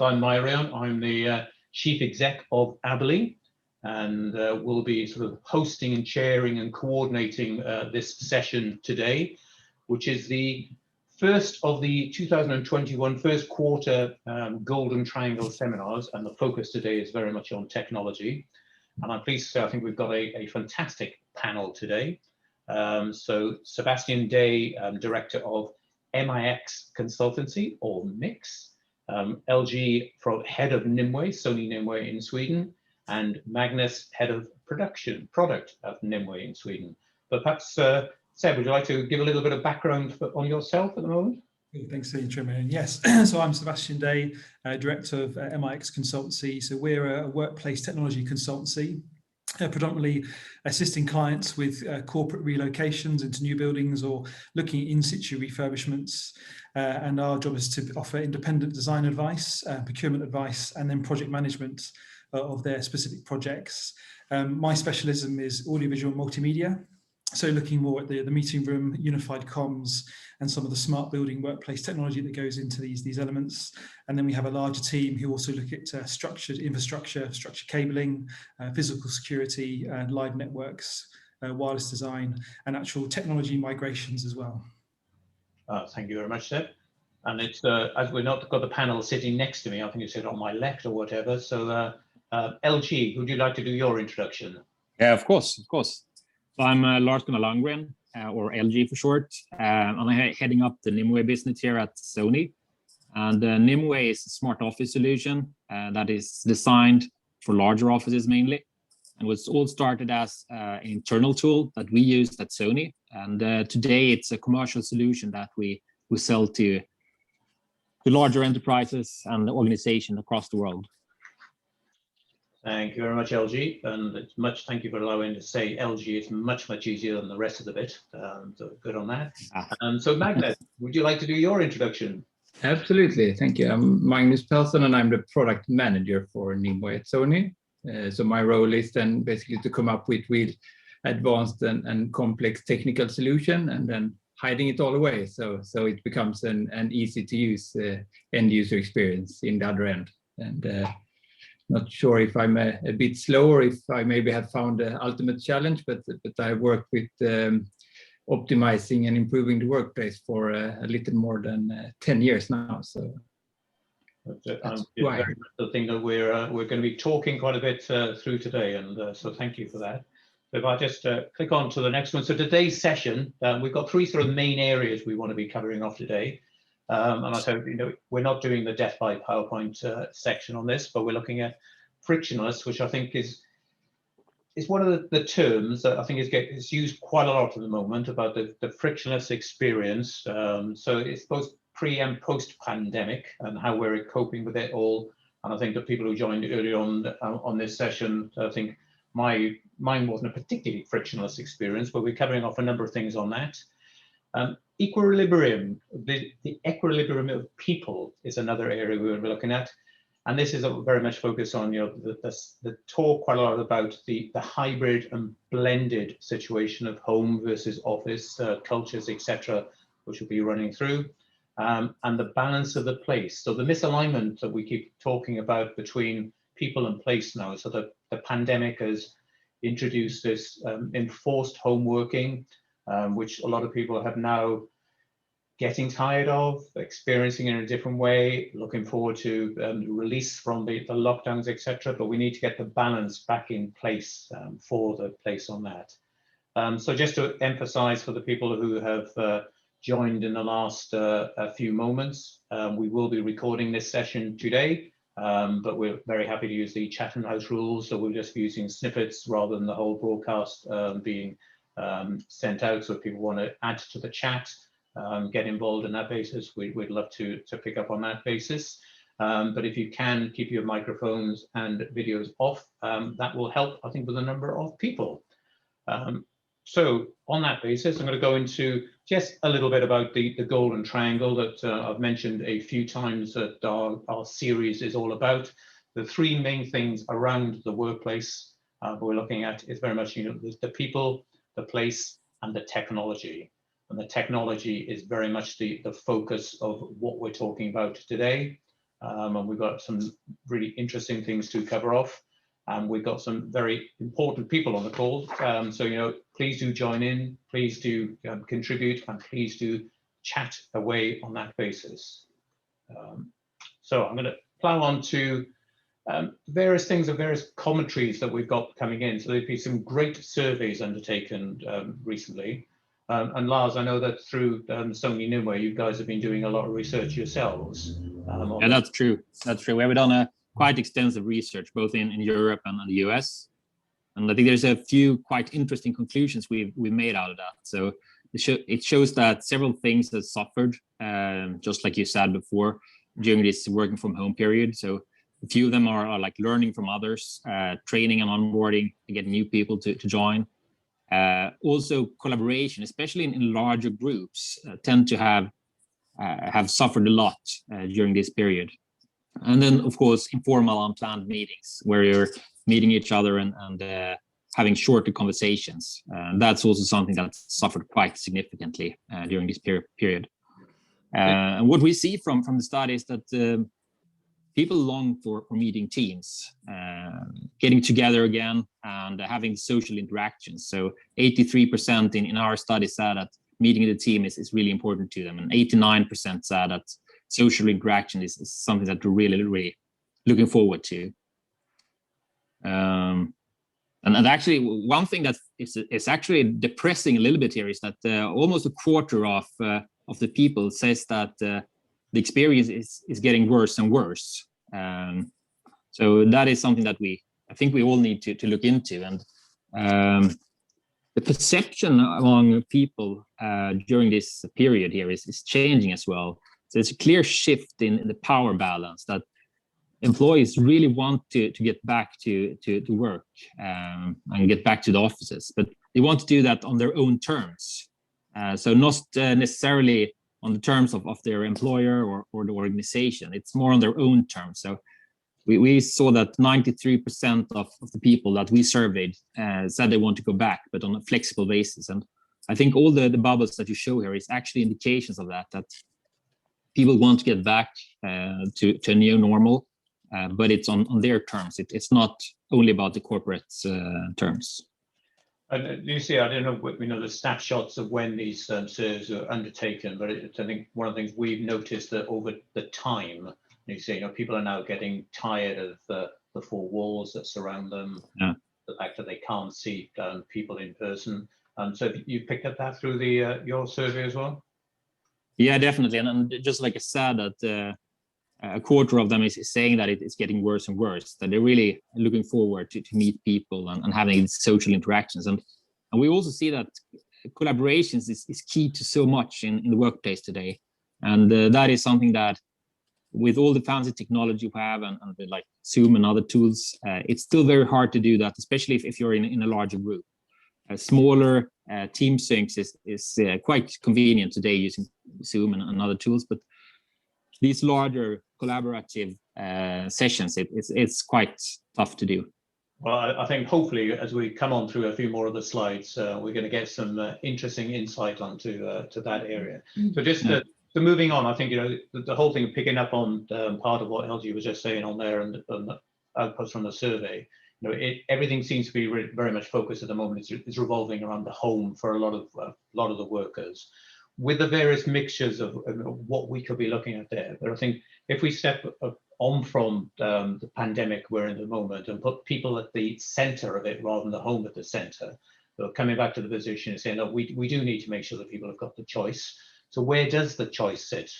I'm Myrion. I'm the Chief Exec of Aberley, and will be sort of hosting and chairing and coordinating this session today, which is the first of the 2021 first quarter Golden Triangle seminars, and the focus today is very much on technology. And I'm pleased to say I think we've got a fantastic panel today. So Sebastian Day, Director of MIX Consultancy, or MIX, LG Head of Nimue, Sony Nimue in Sweden, and Magnus, Head of Product of Nimue in Sweden. But perhaps, Seb, would you like to give a little bit of background on yourself at the moment? Thanks, Chairman. Yes, so I'm Sebastian Day, Director of MIX Consultancy. So we're a workplace technology consultancy, predominantly assisting clients with corporate relocations into new buildings or looking at in-situ refurbishments. And our job is to offer independent design advice, procurement advice, and then project management of their specific projects. My specialism is audiovisual multimedia. So looking more at the meeting room, unified comms, and some of the smart building workplace technology that goes into these elements. And then we have a larger team who also look at structured infrastructure, structured cabling, physical security, live networks, wireless design, and actual technology migrations as well. Thank you very much, Seb. And it's, as we're not got the panel sitting next to me, I think you said on my left or whatever. So LG, would you like to do your introduction? Yeah, of course. So I'm Lars Gunnar Landgren, or LG for short, and I'm heading up the Nimue business here at Sony. And Nimue is a smart office solution that is designed for larger offices mainly. And was all started as an internal tool that we used at Sony. And today it's a commercial solution that we sell to larger enterprises and organizations across the world. Thank you very much, LG, and it's thank you for allowing to say LG is much easier than the rest of the bit. So good on that. So Magnus, would you like to do your introduction? Absolutely, thank you. I'm Magnus Persson, and I'm the product manager for Nimue at Sony. So my role is then basically to come up with advanced and complex technical solution, and then hiding it all away, so it becomes an easy to use end user experience in the other end. And not sure if I'm a bit slow or if I maybe have found the ultimate challenge, but I worked with optimizing and improving the workplace for a little more than 10 years now. So that's very much the thing that we're going to be talking quite a bit through today, and so thank you for that. So if I just click on to the next one. So today's session, we've got three sort of main areas we want to be covering off today. And I said, we're not doing the death by PowerPoint section on this, but we're looking at frictionless, which I think is one of the terms that I think is used quite a lot at the moment about the frictionless experience. So it's both pre and post pandemic and how we're coping with it all. And I think the people who joined early on this session, I think mine wasn't a particularly frictionless experience, but we're covering off a number of things on that. Equilibrium, the equilibrium of people is another area we will be looking at, and this is very much focused on the talk quite a lot about the hybrid and blended situation of home versus office cultures, etc., which we'll be running through, and the balance of the place. So the misalignment that we keep talking about between people and place now. So the pandemic has introduced this enforced home working, which a lot of people have now getting tired of, experiencing in a different way, looking forward to release from the lockdowns, etc. But we need to get the balance back in place for the place on that. So just to emphasize for the people who have joined in the last few moments, we will be recording this session today, but we're very happy to use the Chatham House rules. So we're just using snippets rather than the whole broadcast being sent out. So if people want to add to the chat, get involved in that basis, we'd love to pick up on that basis. But if you can keep your microphones and videos off, that will help, I think, with a number of people. So on that basis, I'm going to go into just a little bit about the Golden Triangle that I've mentioned a few times that our series is all about. The three main things around the workplace we're looking at is very much the people, the place, and the technology. And the technology is very much the focus of what we're talking about today. and we've got some really interesting things to cover off. And we've got some very important people on the call. So, please do join in, please do contribute, and please do chat away on that basis. So I'm going to plow on to various things and various commentaries that we've got coming in. So there's been some great surveys undertaken recently. And Lars, I know that through Sony Nimue, you guys have been doing a lot of research yourselves. Yeah, that's true. That's true. We have done a quite extensive research, both in Europe and in the US. And I think there's a few quite interesting conclusions we've made out of that. So it shows that several things have suffered, just like you said before, during this working from home period. So a few of them are like learning from others, training and onboarding to get new people to join. Also collaboration, especially in larger groups, tend to have suffered a lot during this period. And then, of course, informal unplanned meetings where you're meeting each other and having shorter conversations. That's also something that suffered quite significantly during this period. And what we see from the study is that people long for meeting teams, getting together again and having social interactions. So 83% in our study said that meeting the team is really important to them. And 89% said that social interaction is something that we're really, really looking forward to. And actually, one thing that is actually depressing a little bit here is that almost a quarter of the people says that the experience is getting worse and worse. So that is something that I think we all need to look into. And the perception among people during this period here is changing as well. So it's a clear shift in the power balance that employees really want to get back to work and get back to the offices, but they want to do that on their own terms. So not necessarily on the terms of their employer or the organization. It's more on their own terms. So we saw that 93% of the people that we surveyed said they want to go back, but on a flexible basis. And I think all the bubbles that you show here is actually indications of that people want to get back to a new normal, but it's on their terms. It's not only about the corporate terms. And Lucy, I don't know, the snapshots of when these surveys are undertaken, but I think one of the things we've noticed that over the time, you see, people are now getting tired of the four walls that surround them, the fact that they can't see people in person. So you picked up that through your survey as well? Yeah, definitely. And just like I said, that a quarter of them is saying that it's getting worse and worse, that they're really looking forward to meet people and having social interactions. And we also see that collaborations is key to so much in the workplace today. And that is something that with all the fancy technology we have and like Zoom and other tools, it's still very hard to do that, especially if you're in a larger group. Smaller team syncs is quite convenient today using Zoom and other tools, but these larger collaborative sessions, it's quite tough to do. Well, I think hopefully as we come on through a few more of the slides, we're going to get some interesting insight onto to that area. So just so moving on, I think the whole thing picking up on part of what LG was just saying on there and the outputs from the survey. Everything seems to be very much focused at the moment. It's revolving around the home for a lot of the workers, with the various mixtures of what we could be looking at there. But I think if we step on from the pandemic we're in at the moment and put people at the center of it rather than the home at the center, so coming back to the position and saying, we do need to make sure that people have got the choice. So where does the choice sit?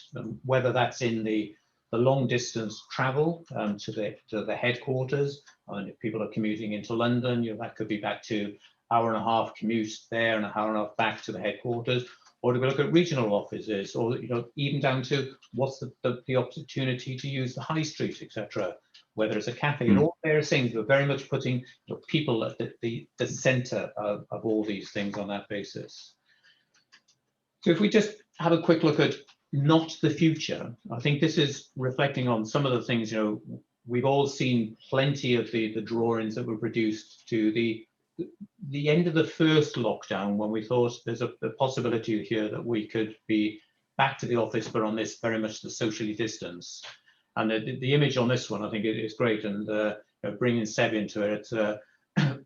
Whether that's in the long distance travel to the headquarters, and if people are commuting into London, that could be back to hour-and-a-half commute there and an hour-and-a-half back to the headquarters. Or do we look at regional offices, or even down to what's the opportunity to use the high street, etc. Whether it's a cafe, and all various things. We're very much putting people at the center of all these things on that basis. So if we just have a quick look at not the future, I think this is reflecting on some of the things. We've all seen plenty of the drawings that were produced to the end of the first lockdown, when we thought there's a possibility here that we could be back to the office, but on this very much the socially distance. And the image on this one, I think it is great, and bringing Seb into it,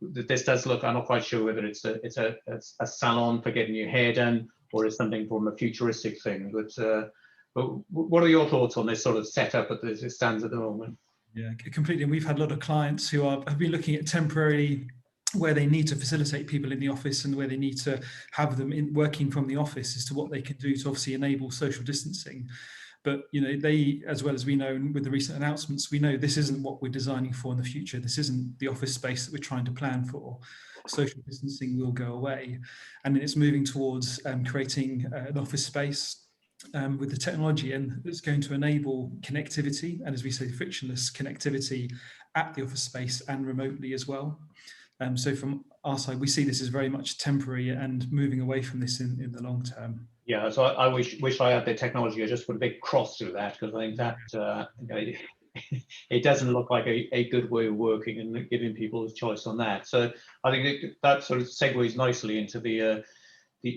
this does look. I'm not quite sure whether it's a salon for getting your hair done, or it's something from a futuristic thing. But what are your thoughts on this sort of setup as it stands at the moment? Yeah, completely. And we've had a lot of clients who have been looking at temporary, where they need to facilitate people in the office and where they need to have them working from the office as to what they can do to obviously enable social distancing. But they, as well as we know with the recent announcements, we know this isn't what we're designing for in the future. This isn't the office space that we're trying to plan for. Social distancing will go away, and then it's moving towards creating an office space with the technology, and it's going to enable connectivity, and as we say, frictionless connectivity at the office space and remotely as well. So from our side, we see this as very much temporary and moving away from this in the long term. Yeah, so I wish I had the technology. I just put a big cross through that, because I think that it doesn't look like a good way of working and giving people a choice on that. So I think that sort of segues nicely into the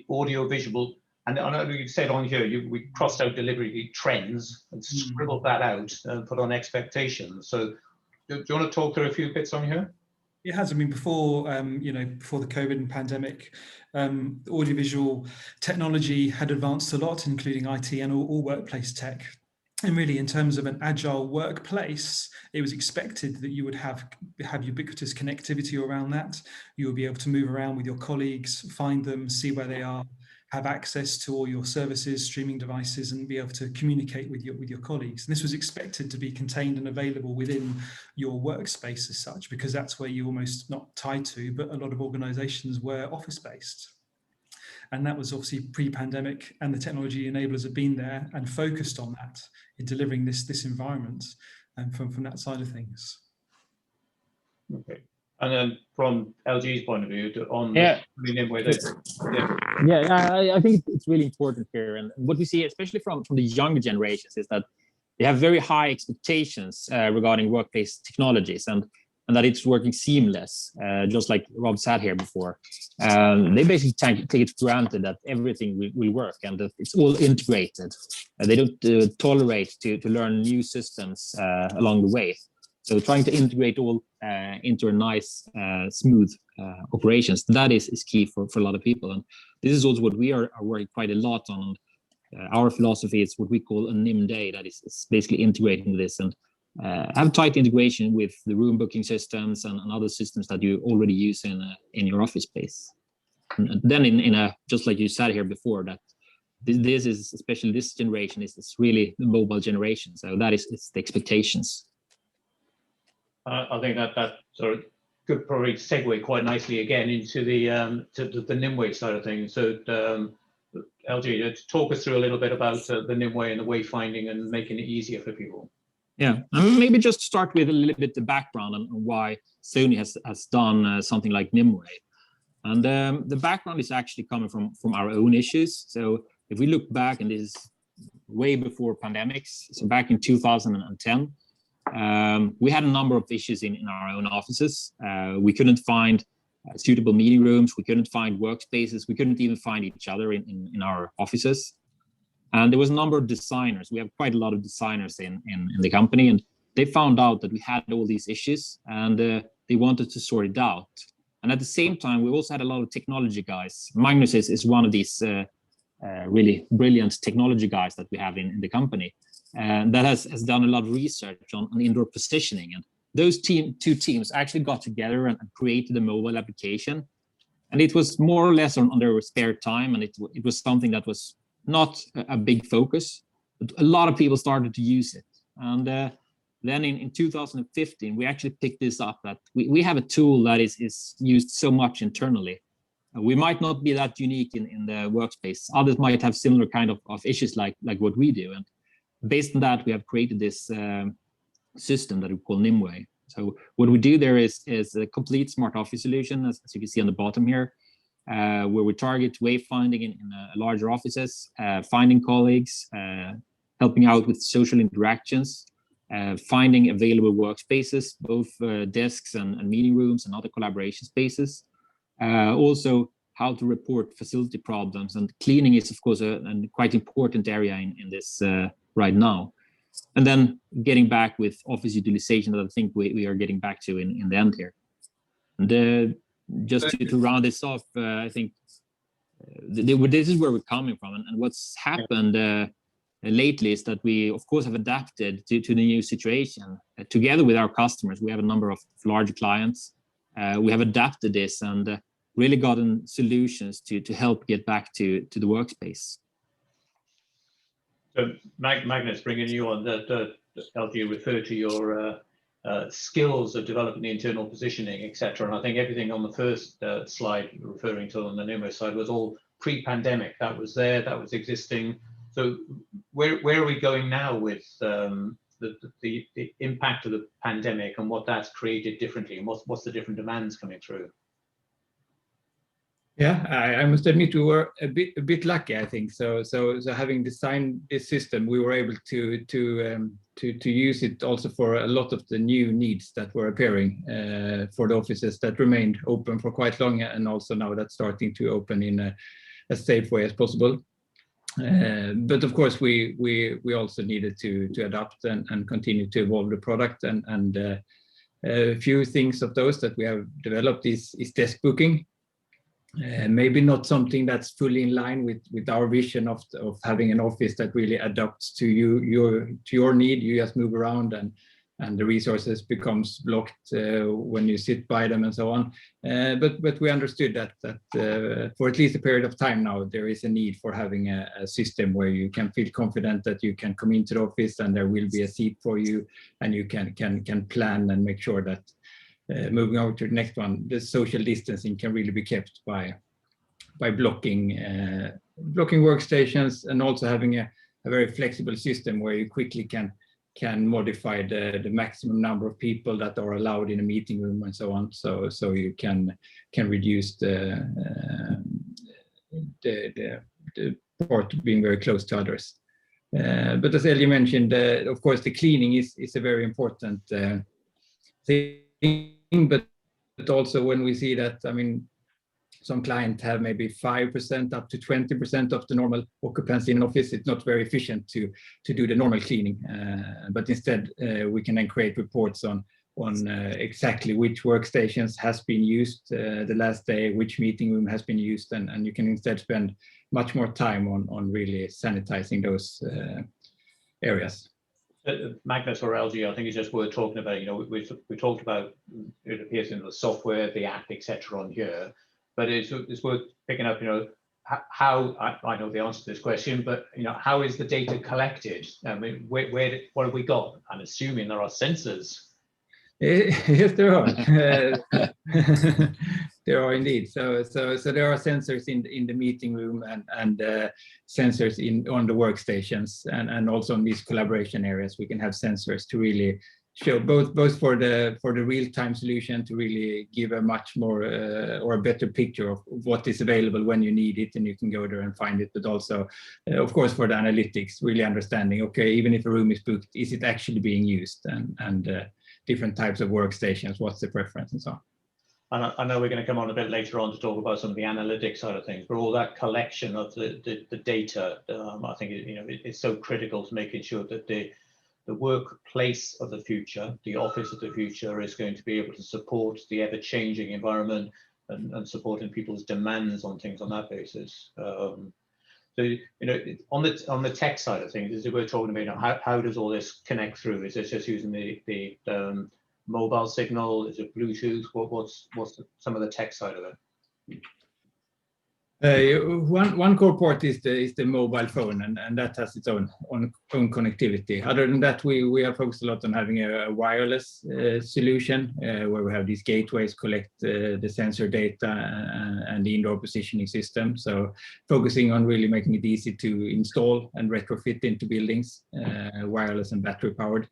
audio visual. And I know you said on here, we crossed out deliberately trends and scribbled that out and put on expectations. So do you want to talk through a few bits on here? It has. I mean, before before the COVID and pandemic, audiovisual technology had advanced a lot, including IT and all workplace tech. And really, in terms of an agile workplace, it was expected that you would have ubiquitous connectivity around that. You would be able to move around with your colleagues, find them, see where they are, have access to all your services, streaming devices, and be able to communicate with your colleagues. And this was expected to be contained and available within your workspace as such, because that's where you're almost not tied to, but a lot of organizations were office-based. And that was obviously pre-pandemic, and the technology enablers have been there and focused on that in delivering this environment, and from that side of things. Okay. And then from LG's point of view, I think it's really important here. And what we see, especially from the younger generations, is that they have very high expectations regarding workplace technologies, and that it's working seamless, just like Rob said here before. They basically take it for granted that everything will work and that it's all integrated. They don't tolerate to learn new systems along the way. So trying to integrate all into a nice, smooth operations, that is key for a lot of people. And this is also what we are working quite a lot on. Our philosophy is what we call a NIM day, that is basically integrating this and have tight integration with the room booking systems and other systems that you already use in your office space. And then in a, just like you said here before, that this is, especially this generation, is really the mobile generation. So that is the expectations. I think that sort of could probably segue quite nicely again into the Nimue side of things. So LG, talk us through a little bit about the Nimue and the wayfinding and making it easier for people. Yeah, maybe just start with a little bit the background on why Sony has done something like Nimue. And the background is actually coming from our own issues. So if we look back, and this is way before pandemics, so back in 2010, we had a number of issues in our own offices. We couldn't find suitable meeting rooms. We couldn't find workspaces. We couldn't even find each other in our offices. And there was a number of designers. We have quite a lot of designers in the company, and they found out that we had all these issues, and they wanted to sort it out. And at the same time, we also had a lot of technology guys. Magnus is one of these really brilliant technology guys that we have in the company, and that has done a lot of research on indoor positioning. And those two teams actually got together and created a mobile application. And it was more or less on their spare time, and it was something that was not a big focus, but a lot of people started to use it. And then in 2015, we actually picked this up, that we have a tool that is used so much internally. We might not be that unique in the workspace. Others might have similar kind of issues like what we do. And based on that, we have created this system that we call Nimue. So what we do there is a complete smart office solution, as you can see on the bottom here, where we target wayfinding in larger offices, finding colleagues, helping out with social interactions, finding available workspaces, both desks and meeting rooms and other collaboration spaces. Also, how to report facility problems, and cleaning is, of course, a quite important area in this right now. And then getting back with office utilization that I think we are getting back to in the end here. And just to round this off, I think this is where we're coming from, and what's happened lately is that we, of course, have adapted to the new situation together with our customers. We have a number of large clients. We have adapted this and really gotten solutions to help get back to the workspace. So, Magnus, bringing you on, that LG referred to your skills of developing the internal positioning, etc. And I think everything on the first slide, referring to on the Nimue side, was all pre-pandemic. That was there, that was existing. So where are we going now with the impact of the pandemic and what that's created differently, and what's the different demands coming through? Yeah, I must admit we were a bit lucky, I think. So having designed this system, we were able to use it also for a lot of the new needs that were appearing for the offices that remained open for quite long, and also now that's starting to open in as safe way as possible. But of course, we also needed to adapt and continue to evolve the product. And a few things of those that we have developed is desk booking. Maybe not something that's fully in line with our vision of having an office that really adapts to your need. You just move around and the resources becomes blocked when you sit by them and so on. But we understood that for at least a period of time now, there is a need for having a system where you can feel confident that you can come into the office and there will be a seat for you, and you can plan and make sure that moving over to the next one, the social distancing can really be kept by blocking workstations, and also having a very flexible system where you quickly can modify the maximum number of people that are allowed in a meeting room and so on. So you can reduce the part being very close to others. But as Ellie mentioned, of course, the cleaning is a very important thing. But also when we see that, I mean, some clients have maybe 5% up to 20% of the normal occupancy in an office, it's not very efficient to do the normal cleaning. But instead, we can then create reports on exactly which workstations has been used the last day, which meeting room has been used, and you can instead spend much more time on really sanitizing those areas. Magnus or LG, I think it's just worth talking about. You know, we talked about, it appears in the software, the app, etc. on here, but it's worth picking up. You know, how I know the answer to this question, but you know, how is the data collected? I mean, what have we got? I'm assuming there are sensors. Yes, there are. There are indeed. So there are sensors in the meeting room and sensors on the workstations, and also in these collaboration areas we can have sensors to really show both for the real-time solution to really give a much more or a better picture of what is available when you need it, and you can go there and find it, but also of course for the analytics, really understanding, okay, even if a room is booked, is it actually being used, and different types of workstations, what's the preference and so on. I know we're going to come on a bit later on to talk about some of the analytics side of things, but all that collection of the data, I think it's so critical to making sure that the workplace of the future, the office of the future, is going to be able to support the ever-changing environment and supporting people's demands on things on that basis. So, you know, on the tech side of things, as we're talking about, how does all this connect through? Is it just using the mobile signal? Is it Bluetooth? What's some of the tech side of it? One core port is the mobile phone, and that has its own connectivity. Other than that, we have focused a lot on having a wireless solution where we have these gateways collect the sensor data and the indoor positioning system. So focusing on really making it easy to install and retrofit into buildings, wireless and battery powered.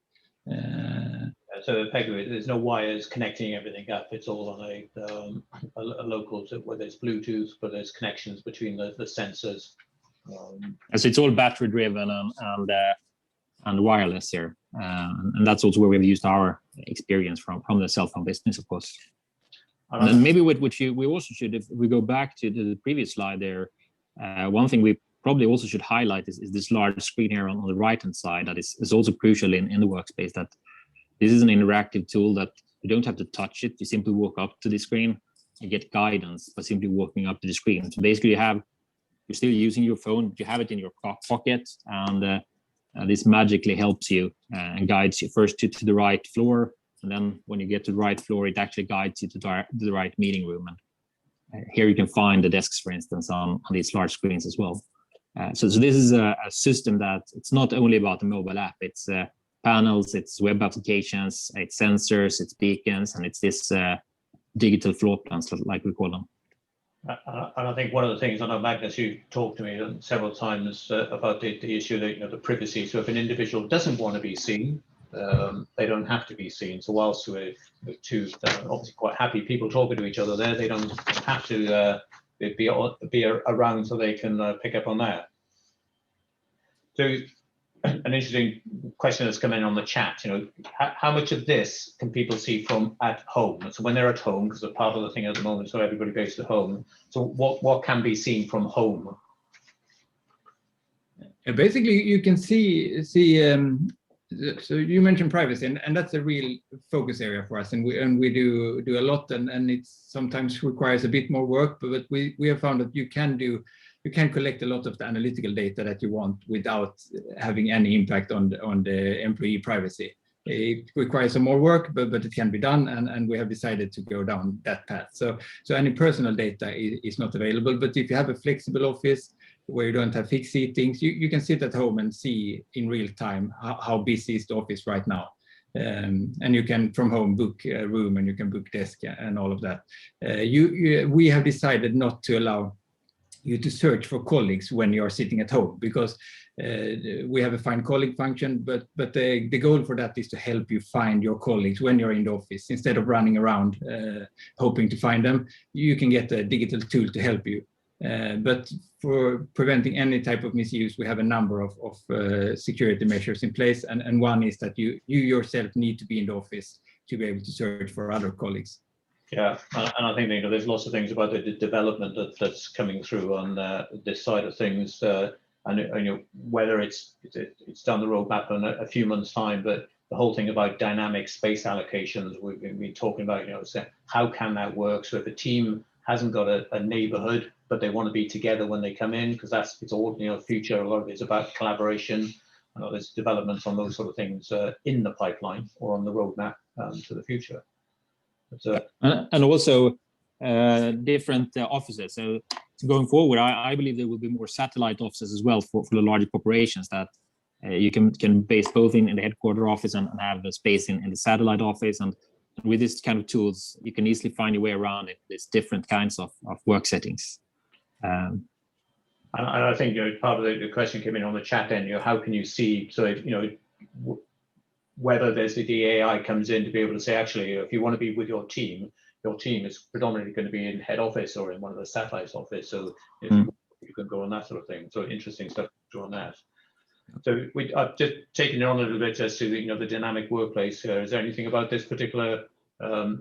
So there's no wires connecting everything up. It's all on a local, whether it's Bluetooth, but there's connections between the sensors. So it's all battery driven and wireless here, and that's also where we've used our experience from the cell phone business, of course. And maybe we also should, if we go back to the previous slide there, one thing we probably also should highlight is this large screen here on the right-hand side that is also crucial in the workspace, that this is an interactive tool that you don't have to touch it. You simply walk up to the screen, you get guidance by simply walking up to the screen. So basically you're still using your phone, but you have it in your pocket, and this magically helps you and guides you first to the right floor. And then when you get to the right floor, it actually guides you to the right meeting room. And here you can find the desks, for instance, on these large screens as well. So this is a system that it's not only about the mobile app, it's panels, it's web applications, it's sensors, it's beacons, and it's this digital floor plans, like we call them. And I think one of the things, I know Magnus, you talked to me several times about the issue that the privacy. So if an individual doesn't want to be seen, they don't have to be seen. So whilst we're two obviously quite happy people talking to each other there, they don't have to be around so they can pick up on that. So an interesting question that's come in on the chat, how much of this can people see from at home? So when they're at home, because a part of the thing at the moment, so everybody goes to home. So what can be seen from home? Basically, you can see. So you mentioned privacy, and that's a real focus area for us, and we do a lot, and it sometimes requires a bit more work, but we have found that you can collect a lot of the analytical data that you want without having any impact on the employee privacy. It requires some more work, but it can be done, and we have decided to go down that path. So any personal data is not available, but if you have a flexible office where you don't have fixed seatings, you can sit at home and see in real time how busy is the office right now. And you can from home book a room, and you can book desk and all of that. We have decided not to allow you to search for colleagues when you are sitting at home, because we have a find colleague function, but the goal for that is to help you find your colleagues when you're in the office. Instead of running around hoping to find them, you can get a digital tool to help you. But for preventing any type of misuse, we have a number of security measures in place, and one is that you yourself need to be in the office to be able to search for other colleagues. Yeah, and I think there's lots of things about the development that's coming through on this side of things, and whether it's down the roadmap in a few months' time, but the whole thing about dynamic space allocations we've been talking about, so how can that work? So if a team hasn't got a neighborhood, but they want to be together when they come in, because it's all future. A lot of it's about collaboration. There's developments on those sort of things in the pipeline or on the roadmap to the future. And also different offices. So going forward, I believe there will be more satellite offices as well for the larger corporations, that you can base both in the headquarter office and have a space in the satellite office. And with this kind of tools, you can easily find your way around it. There's different kinds of work settings. And I think part of the question came in on the chat end. How can you see? So if, whether there's the AI comes in to be able to say, actually, if you want to be with your team is predominantly going to be in head office or in one of the satellites office. So if you can go on that sort of thing. So interesting stuff on that. So I've just taken it on a little bit as to the dynamic workplace. Is there anything about this particular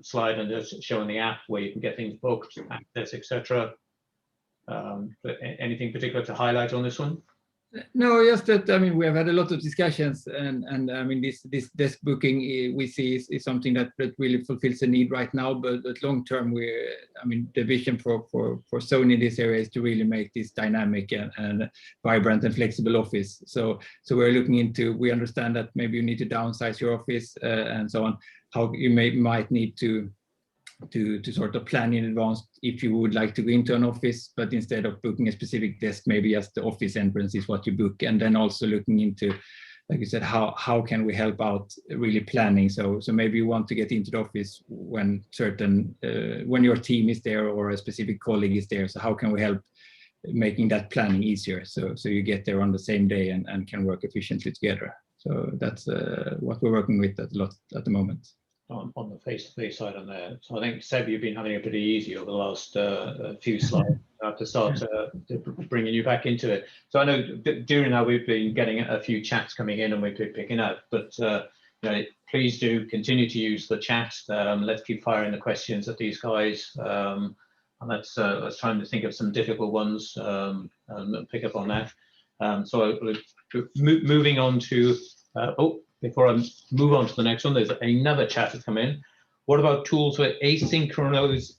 slide and just showing the app where you can get things booked, access, etc.? Anything particular to highlight on this one? No, just that, we have had a lot of discussions, and this desk booking we see is something that really fulfills a need right now, but long term, the vision for Sony in this area is to really make this dynamic and vibrant and flexible office. So we're looking into, we understand that maybe you need to downsize your office and so on, how you might need to sort of plan in advance if you would like to go into an office, but instead of booking a specific desk, maybe just the office entrance is what you book. And then also looking into, like you said, how can we help out really planning? So maybe you want to get into the office when when your team is there or a specific colleague is there. So how can we help making that planning easier? So you get there on the same day and can work efficiently together. So that's what we're working with a lot at the moment. On the face-to-face side on there. So I think, Seb, you've been having it pretty easy over the last few slides. I have to start bringing you back into it. So I know during that we've been getting a few chats coming in and we've been picking up, but please do continue to use the chat. Let's keep firing the questions at these guys. let's try to think of some difficult ones and pick up on that. So moving on to, before I move on to the next one, there's another chat that's come in. What about tools for asynchronous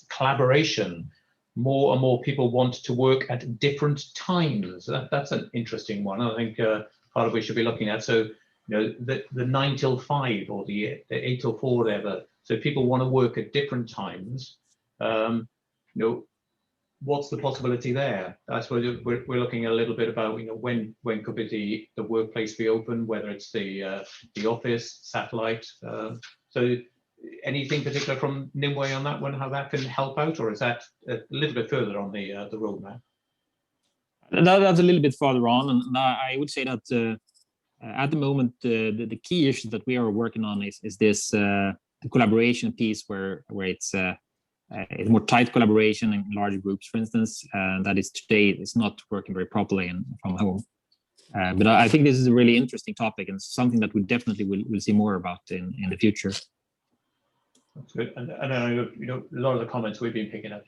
collaboration? More and more people want to work at different times. That's an interesting one. I think part of we should be looking at. So, the 9 till 5 or the 8 till 4, whatever. So people want to work at different times. What's the possibility there? I suppose we're looking a little bit about when could be the workplace be open, whether it's the office, satellite. So anything particular from Nimue on that one, how that can help out, or is that a little bit further on the roadmap? That's a little bit farther on, and I would say that at the moment the key issue that we are working on is this the collaboration piece where it's more tight collaboration in larger groups, for instance, that is today is not working very properly from home. But I think this is a really interesting topic and something that we definitely will see more about in the future. That's good. And I know, a lot of the comments we've been picking up,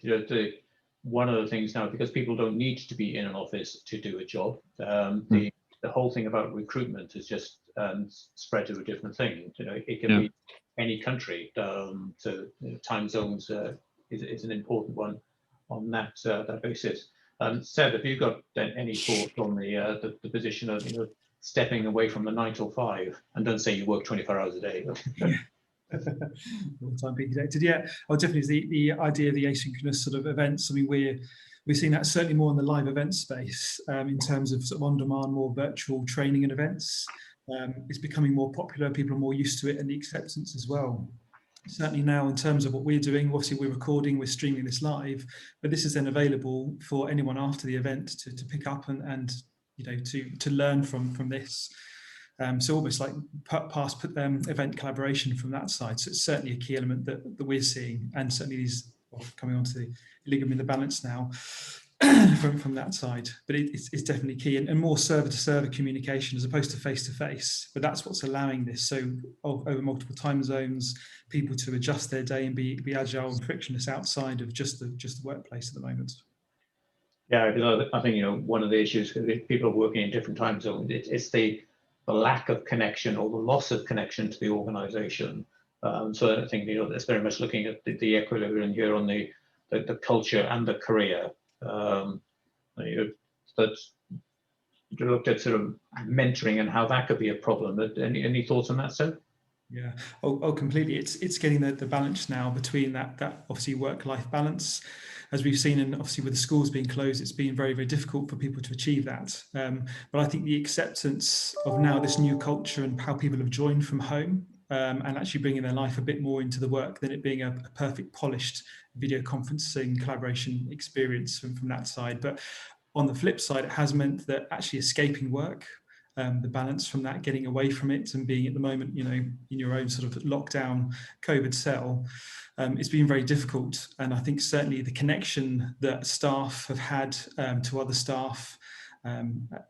one of the things now, because people don't need to be in an office to do a job, the whole thing about recruitment is just spread to a different thing. It can be any country. So time zones is an important one on that basis. Seb, have you got any thoughts on the position of stepping away from the 9 till 5, and don't say you work 24 hours a day? All the time being connected. Yeah, definitely the idea of the asynchronous sort of events. I mean, we're seeing that certainly more in the live event space in terms of sort of on-demand, more virtual training and events. It's becoming more popular. People are more used to it, and the acceptance as well. Certainly now, in terms of what we're doing, obviously we're recording, we're streaming this live, but this is then available for anyone after the event to pick up and to learn from this. So almost like past event collaboration from that side. So it's certainly a key element that we're seeing, and certainly these coming onto the ligament in the balance now from that side. But it's definitely key, and more server-to-server communication as opposed to face-to-face. But that's what's allowing this. So over multiple time zones, people to adjust their day and be agile and frictionless outside of just the workplace at the moment. Yeah, because I think one of the issues if people are working in different time zones, it's the lack of connection or the loss of connection to the organization. So I think it's very much looking at the equilibrium here on the culture and the career. That's looked at sort of mentoring and how that could be a problem. Any thoughts on that, Seb? Yeah, completely. It's getting the balance now between that obviously work-life balance. As we've seen, and obviously with the schools being closed, it's been very, very difficult for people to achieve that. But I think the acceptance of now this new culture and how people have joined from home and actually bringing their life a bit more into the work than it being a perfect polished video conferencing collaboration experience from that side. But on the flip side, it has meant that actually escaping work, the balance from that, getting away from it and being at the moment, in your own sort of lockdown COVID cell, it's been very difficult. And I think certainly the connection that staff have had to other staff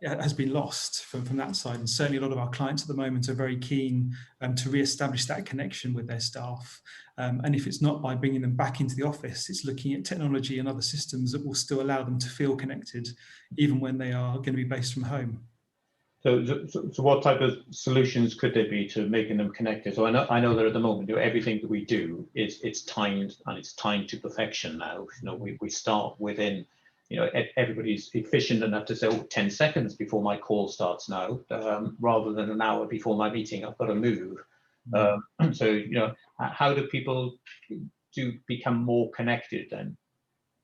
has been lost from that side. And certainly a lot of our clients at the moment are very keen to re-establish that connection with their staff. And if it's not by bringing them back into the office, it's looking at technology and other systems that will still allow them to feel connected, even when they are going to be based from home. So what type of solutions could there be to making them connected? So I know that at the moment, everything that we do it's timed, and it's timed to perfection now. We start within, everybody's efficient enough to say, 10 seconds before my call starts now, rather than an hour before my meeting, I've got to move. So, how do people become more connected then?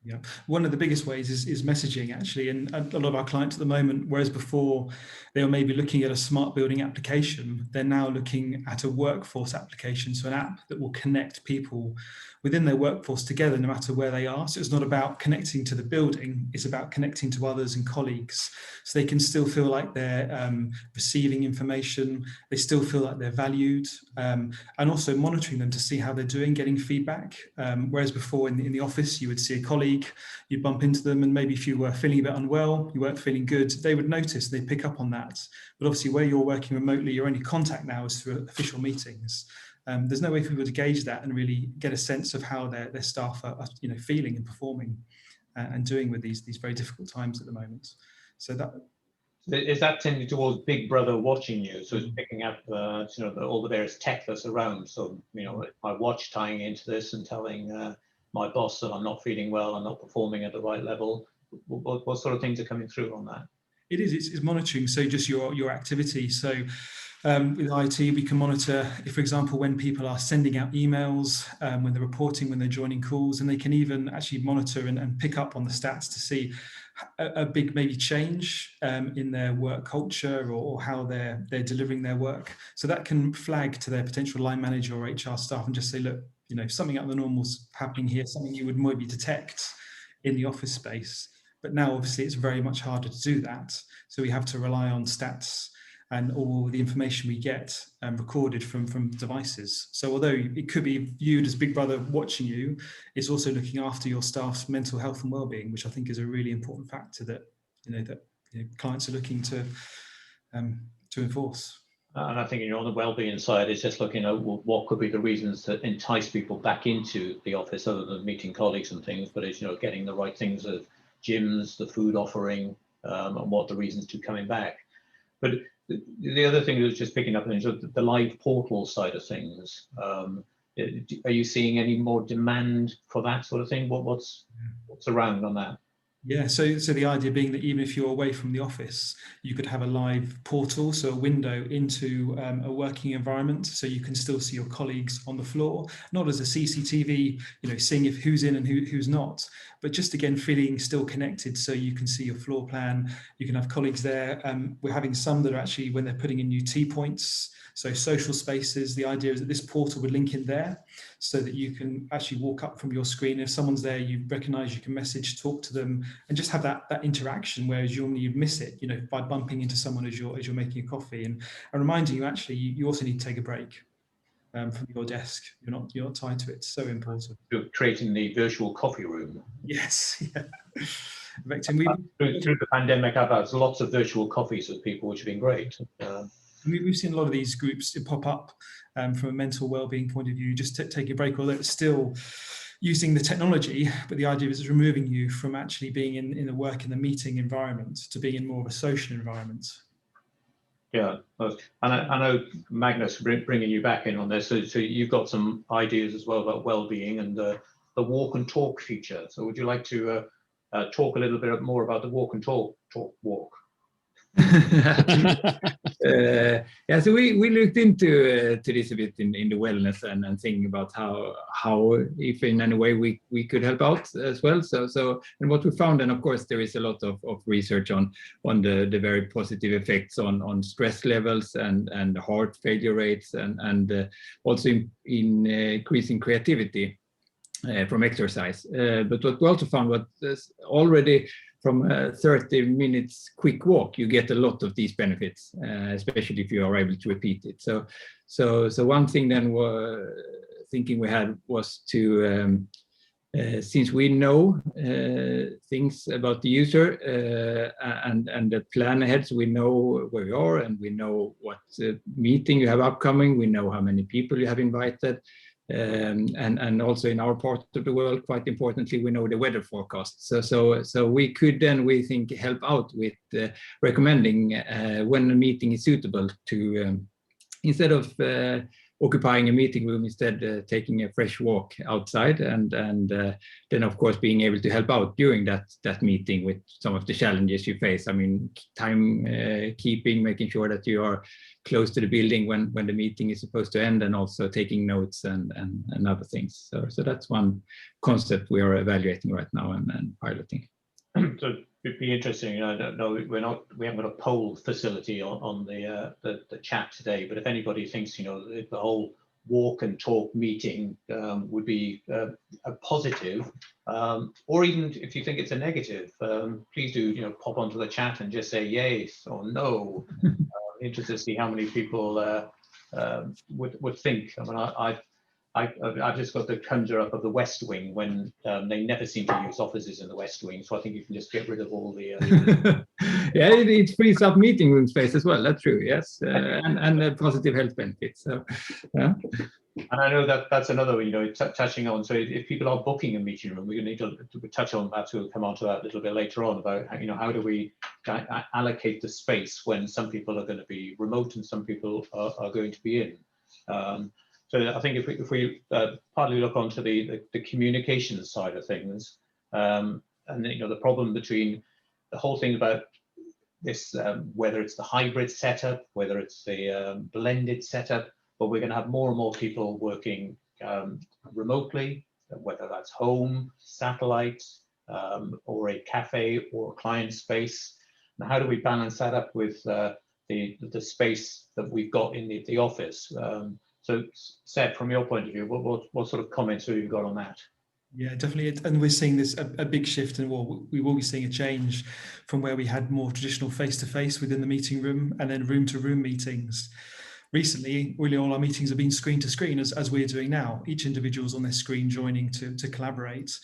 Yeah, one of the biggest ways is messaging, actually, and a lot of our clients at the moment, whereas before they were maybe looking at a smart building application, they're now looking at a workforce application, so an app that will connect people within their workforce together no matter where they are. So it's not about connecting to the building, it's about connecting to others and colleagues, so they can still feel like they're receiving information, they still feel like they're valued, and also monitoring them to see how they're doing, getting feedback. Whereas before in the office, you would see a colleague, you'd bump into them, and maybe if you were feeling a bit unwell, you weren't feeling good, they would notice, they'd pick up on that. But obviously where you're working remotely, your only contact now is through official meetings. there's no way for people to gauge that and really get a sense of how their staff are feeling and performing and doing with these very difficult times at the moment. So that is that tending towards Big Brother watching you, so it's picking up all the various tech that's around. So my watch tying into this and telling my boss that I'm not feeling well, I'm not performing at the right level. What sort of things are coming through on that? It's monitoring, so just your activity. So with IT, we can monitor, if, for example, when people are sending out emails, when they're reporting, when they're joining calls, and they can even actually monitor and pick up on the stats to see a big maybe change in their work culture or how they're delivering their work. So that can flag to their potential line manager or HR staff and just say, look, something out of the normal's happening here, something you would maybe detect in the office space. But now, obviously, it's very much harder to do that. So we have to rely on stats and all the information we get recorded from devices. So although it could be viewed as Big Brother watching you, it's also looking after your staff's mental health and well-being, which I think is a really important factor that clients are looking to enforce. And I think on the well-being side, it's just looking at what could be the reasons that entice people back into the office, other than meeting colleagues and things. But it's getting the right things of gyms, the food offering, and what the reasons to coming back. But the other thing is just picking up on the live portal side of things. Are you seeing any more demand for that sort of thing? What's around on that? Yeah, so the idea being that even if you're away from the office, you could have a live portal, so a window into a working environment, so you can still see your colleagues on the floor, not as a CCTV, seeing if who's in and who's not, but just again feeling still connected, so you can see your floor plan, you can have colleagues there. We're having some that are actually, when they're putting in new T points, so social spaces, the idea is that this portal would link in there so that you can actually walk up from your screen. If someone's there, you recognize, you can message, talk to them, and just have that interaction, whereas normally you'd miss it, by bumping into someone as you're making a coffee and reminding you, actually, you also need to take a break from your desk. You're not tied to it. It's so important. You're creating the virtual coffee room. Yes. Yeah. Through the pandemic, I've had lots of virtual coffees with people, which have been great. We've seen a lot of these groups pop up from a mental well-being point of view, just to take a break, although it's still using the technology, but the idea is it's removing you from actually being in the work, in the meeting environment, to being in more of a social environment. Yeah, and I know, Magnus, bringing you back in on this, so you've got some ideas as well about well-being and the walk and talk feature. So would you like to talk a little bit more about the walk and talk walk? Yeah, so we looked into to this a bit in the wellness and thinking about how if in any way we could help out as well. So and what we found, and of course there is a lot of research on the very positive effects on stress levels and heart failure rates and also in increasing creativity from exercise. But what we also found was already from a 30 minutes quick walk, you get a lot of these benefits, especially if you are able to repeat it. So one thing then thinking we had was to, since we know things about the user and the plan ahead, so we know where you are and we know what meeting you have upcoming, we know how many people you have invited. And also in our part of the world, quite importantly, we know the weather forecast. So we could then, we think, help out with recommending when a meeting is suitable to, instead of occupying a meeting room, instead taking a fresh walk outside and then of course being able to help out during that meeting with some of the challenges you face. I mean, time keeping, making sure that you are close to the building when the meeting is supposed to end, and also taking notes and other things. So that's one concept we are evaluating right now and piloting. So it'd be interesting. I don't know. We haven't got a poll facility on the chat today. But if anybody thinks the whole walk and talk meeting would be a positive, or even if you think it's a negative, please do pop onto the chat and just say yes or no. Interested to see how many people would think. I mean, I've just got the conjure up of the West Wing when they never seem to use offices in the West Wing. So I think you can just get rid of all the. Yeah, it frees up meeting room space as well. That's true. Yes, and positive health benefits. So, yeah. And I know that that's another, touching on. So if people are booking a meeting room, we're going to need to touch on that. We'll come on to that a little bit later on about, how do we allocate the space when some people are going to be remote and some people are going to be in. So I think if we partly look onto the communication side of things, and the problem between the whole thing about this, whether it's the hybrid setup, whether it's the blended setup, but we're going to have more and more people working remotely, whether that's home, satellite, or a cafe or client space. Now, how do we balance that up with the space that we've got in the office? So, Seb, from your point of view, what sort of comments have you got on that? Yeah, definitely. And we're seeing this a big shift, and we will be seeing a change from where we had more traditional face-to-face within the meeting room and then room-to-room meetings. Recently, really all our meetings have been screen to screen, as we're doing now. Each individual's on their screen joining to collaborate.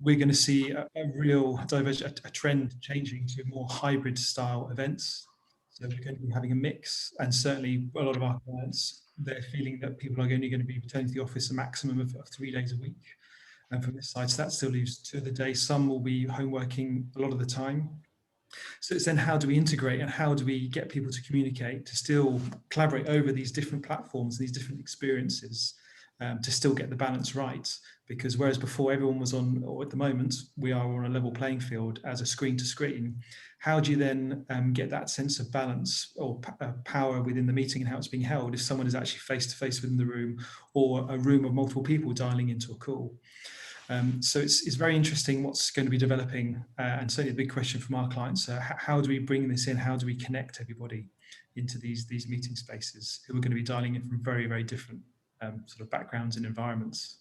We're going to see a real a trend changing to more hybrid style events. So we're going to be having a mix, and certainly a lot of our clients, they're feeling that people are only going to be returning to the office a maximum of 3 days a week. And from this side, so that still leaves 2 of the day. Some will be home working a lot of the time. So it's then how do we integrate and how do we get people to communicate, to still collaborate over these different platforms, these different experiences, to still get the balance right? Because whereas before everyone was on, or at the moment, we are on a level playing field as a screen to screen, how do you then get that sense of balance or power within the meeting and how it's being held if someone is actually face to face within the room, or a room of multiple people dialing into a call? So it's very interesting what's going to be developing, and certainly a big question from our clients. How do we bring this in? How do we connect everybody into these meeting spaces who are going to be dialing in from very, very different sort of backgrounds and environments?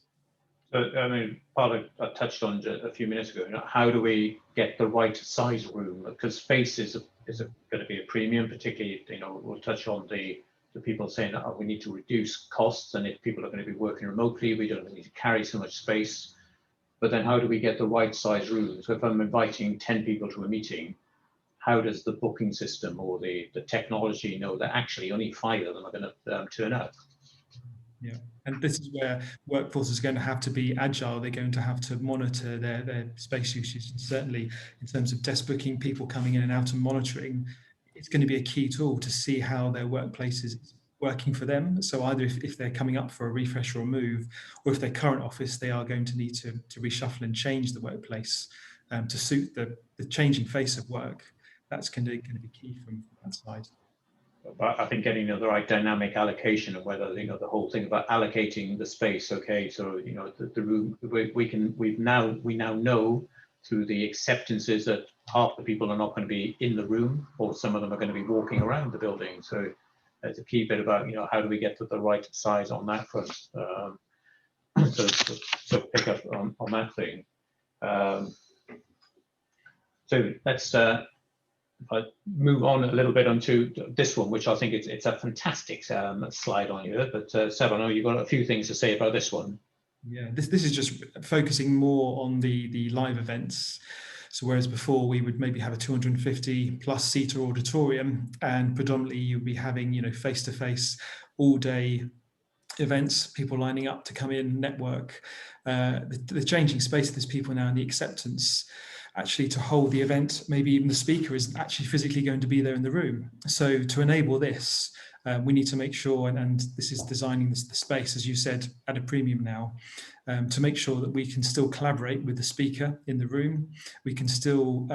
So, I mean, part I touched on a few minutes ago, how do we get the right size room? Because space is going to be a premium, particularly, we'll touch on the people saying, oh, we need to reduce costs, and if people are going to be working remotely, we don't need to carry so much space. But then how do we get the right size room? So if I'm inviting 10 people to a meeting, how does the booking system or the technology know that actually only 5 of them are going to turn up? Yeah, and this is where workforce is going to have to be agile. They're going to have to monitor their space usage, and certainly in terms of desk booking, people coming in and out and monitoring, it's going to be a key tool to see how their workplace is working for them. So either if they're coming up for a refresh or a move, or if their current office, they are going to need to reshuffle and change the workplace to suit the changing face of work. That's going to be key from that side. But I think getting the right dynamic allocation of whether the whole thing about allocating the space. Okay, so the room we now know through the acceptances that half the people are not going to be in the room, or some of them are going to be walking around the building. So there's a key bit about how do we get to the right size on that front. So pick up on that thing. So let's. I move on a little bit onto this one, which I think it's a fantastic slide on you. But Seb, I know you've got a few things to say about this one. Yeah, this is just focusing more on the live events. So whereas before we would maybe have a 250 plus seater auditorium, and predominantly you'd be having face-to-face all day events, people lining up to come in, network. The changing space of these people now, and the acceptance actually to hold the event, maybe even the speaker is actually physically going to be there in the room. So to enable this, we need to make sure, and this is designing the space, as you said, at a premium now, to make sure that we can still collaborate with the speaker in the room. We can still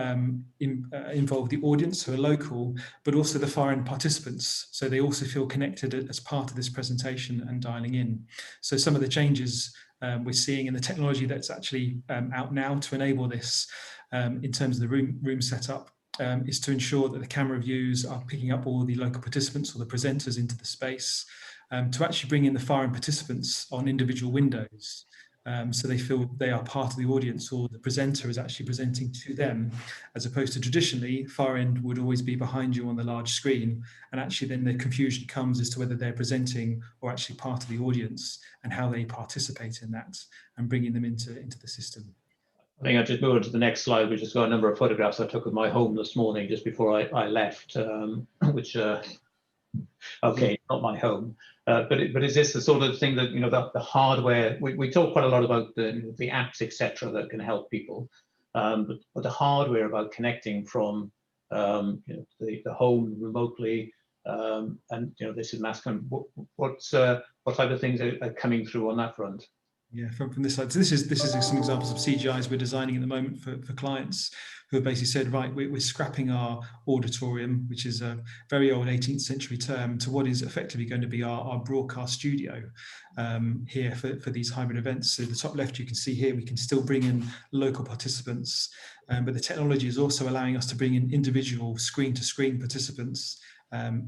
involve the audience who are local, but also the far-end participants, so they also feel connected as part of this presentation and dialing in. So some of the changes we're seeing in the technology that's actually out now to enable this in terms of the room setup is to ensure that the camera views are picking up all the local participants or the presenters into the space, to actually bring in the far-end participants on individual windows. So they feel they are part of the audience, or the presenter is actually presenting to them, as opposed to traditionally, far end would always be behind you on the large screen. And actually then the confusion comes as to whether they're presenting or actually part of the audience, and how they participate in that and bringing them into the system. I think I'll just move on to the next slide, which has got a number of photographs I took of my home this morning just before I left, which, okay, not my home, but is this the sort of thing that, you know, the hardware, we talk quite a lot about the apps, etc., that can help people, but the hardware about connecting from you know, the home remotely, and, you know, this is mass, what type of things are coming through on that front? Yeah, from this side. So this is some examples of CGIs we're designing at the moment for clients who have basically said, right, we're scrapping our auditorium, which is a very old 18th century term, to what is effectively going to be our broadcast studio here for these hybrid events. So the top left, you can see here, we can still bring in local participants, but the technology is also allowing us to bring in individual screen-to-screen participants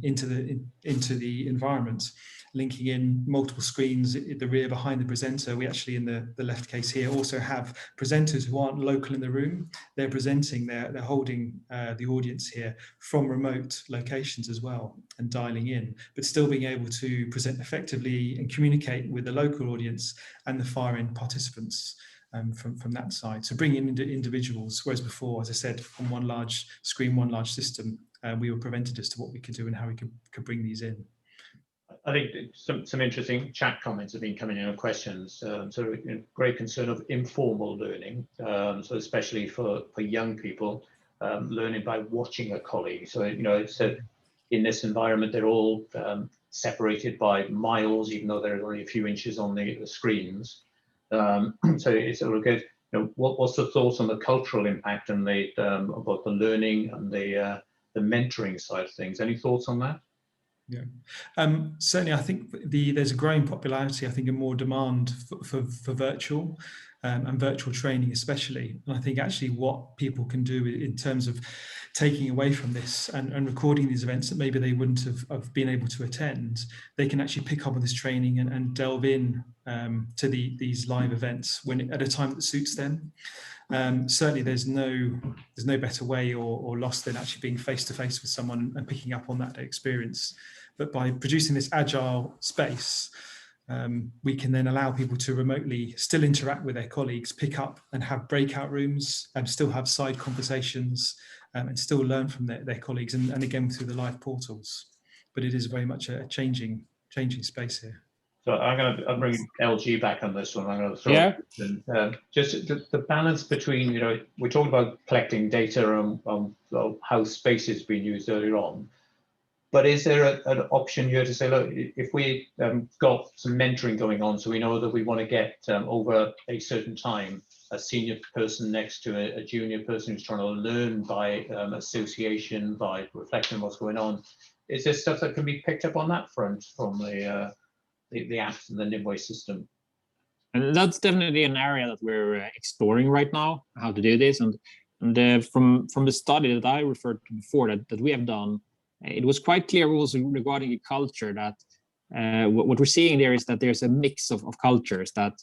into the environment, linking in multiple screens at the rear behind the presenter. We actually, in the left case here, also have presenters who aren't local in the room. They're presenting, they're holding the audience here from remote locations as well, and dialing in, but still being able to present effectively and communicate with the local audience and the far end participants from that side. So bringing in individuals, whereas before, as I said, on one large screen, one large system, we were prevented as to what we could do and how we could bring these in. I think some interesting chat comments have been coming in on questions. So you know, great concern of informal learning. So especially for young people, learning by watching a colleague. So, you know, it's in this environment, they're all separated by miles, even though there are only a few inches on the screens. So it's sort of good. You know, what's the thoughts on the cultural impact and about the learning and the mentoring side of things? Any thoughts on that? Yeah, certainly. I think there's a growing popularity, I think, and more demand for virtual and virtual training, especially. And I think actually what people can do in terms of taking away from this and recording these events that maybe they wouldn't have been able to attend, they can actually pick up on this training and delve in to these live events at a time that suits them. Certainly there's no better way or loss than actually being face to face with someone and picking up on that experience. But by producing this agile space, we can then allow people to remotely still interact with their colleagues, pick up and have breakout rooms, and still have side conversations, and still learn from their colleagues, and again through the live portals. But it is very much a changing space here. So I'm bringing LG back on this one. I'm going to throw just the balance between, you know, we talked about collecting data on how space is being used earlier on, but is there an option here to say, look, if we got some mentoring going on, so we know that we want to get over a certain time a senior person next to a junior person who's trying to learn by association, by reflecting on what's going on, is there stuff that can be picked up on that front from the apps and the Nimue system? And that's definitely an area that we're exploring right now, how to do this. And from the study that I referred to before that we have done, it was quite clear also regarding the culture that what we're seeing there is that there's a mix of cultures, that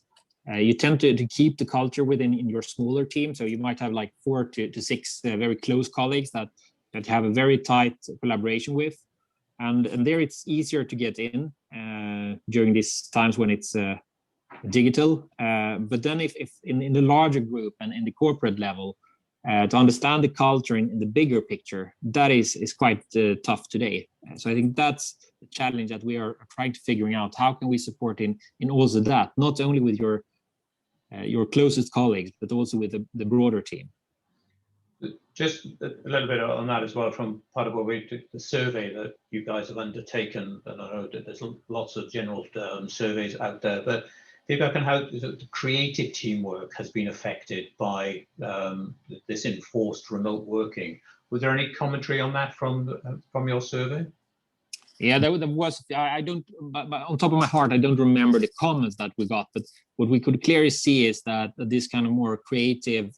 you tend to keep the culture in your smaller team. So you might have like 4 to 6 very close colleagues that you have a very tight collaboration with. And there it's easier to get in during these times when it's digital. But then if in the larger group and in the corporate level, to understand the culture in the bigger picture, that is quite tough today. So I think that's the challenge that we are trying to figuring out. How can we support in also that, not only with your closest colleagues, but also with the broader team? Just a little bit on that as well, from part of what we did, the survey that you guys have undertaken, and I know that there's lots of general surveys out there, but feedback on how the creative teamwork has been affected by this enforced remote working. Was there any commentary on that from your survey? Yeah, there was. I don't, but on top of my heart, I don't remember the comments that we got. But what we could clearly see is that this kind of more creative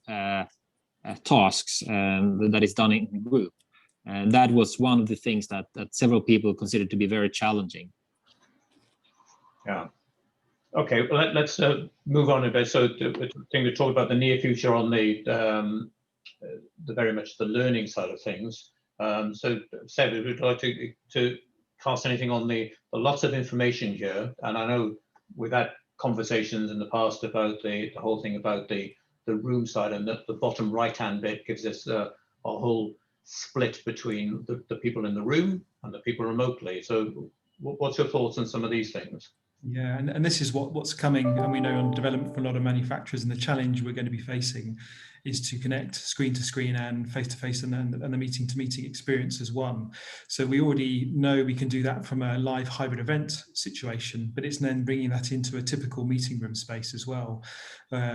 tasks that is done in the group, and that was one of the things that several people considered to be very challenging. Yeah. Okay, well, let's move on a bit. So to talk about the near future on the very much the learning side of things. So Seb, would you like to cast anything on the lots of information here? And I know we've had conversations in the past about the whole thing about the room side, and the bottom right-hand bit gives us a whole split between the people in the room and the people remotely. So what's your thoughts on some of these things? Yeah, and this is what's coming, and we know on development for a lot of manufacturers, and the challenge we're going to be facing is to connect screen to screen and face to face, and the meeting to meeting experience as one. So we already know we can do that from a live hybrid event situation, but it's then bringing that into a typical meeting room space as well,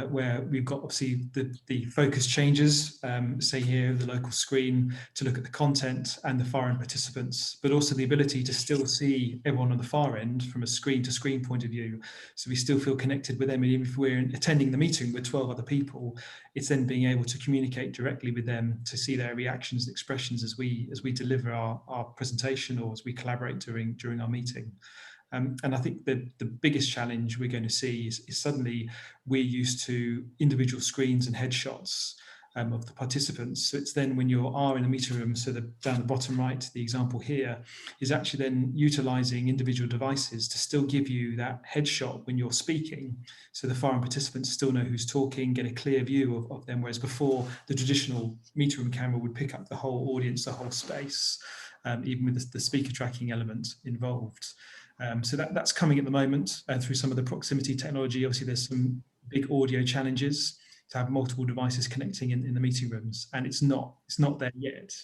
where we've got obviously the focus changes, say here the local screen to look at the content and the far end participants, but also the ability to still see everyone on the far end from a screen to screen point of view, so we still feel connected with them. And even if we're attending the meeting with 12 other people, it's then being able to communicate directly with them to see their reactions and expressions as we deliver our presentation, or as we collaborate during our meeting. And I think that the biggest challenge we're going to see is suddenly we're used to individual screens and headshots of the participants. So it's then when you are in a meeting room, so down the bottom right, the example here is actually then utilizing individual devices to still give you that headshot when you're speaking. So the foreign participants still know who's talking, get a clear view of them, whereas before the traditional meeting room camera would pick up the whole audience, the whole space, even with the speaker tracking element involved. So that's coming at the moment through some of the proximity technology. Obviously, there's some big audio challenges to have multiple devices connecting in the meeting rooms, and it's not there yet,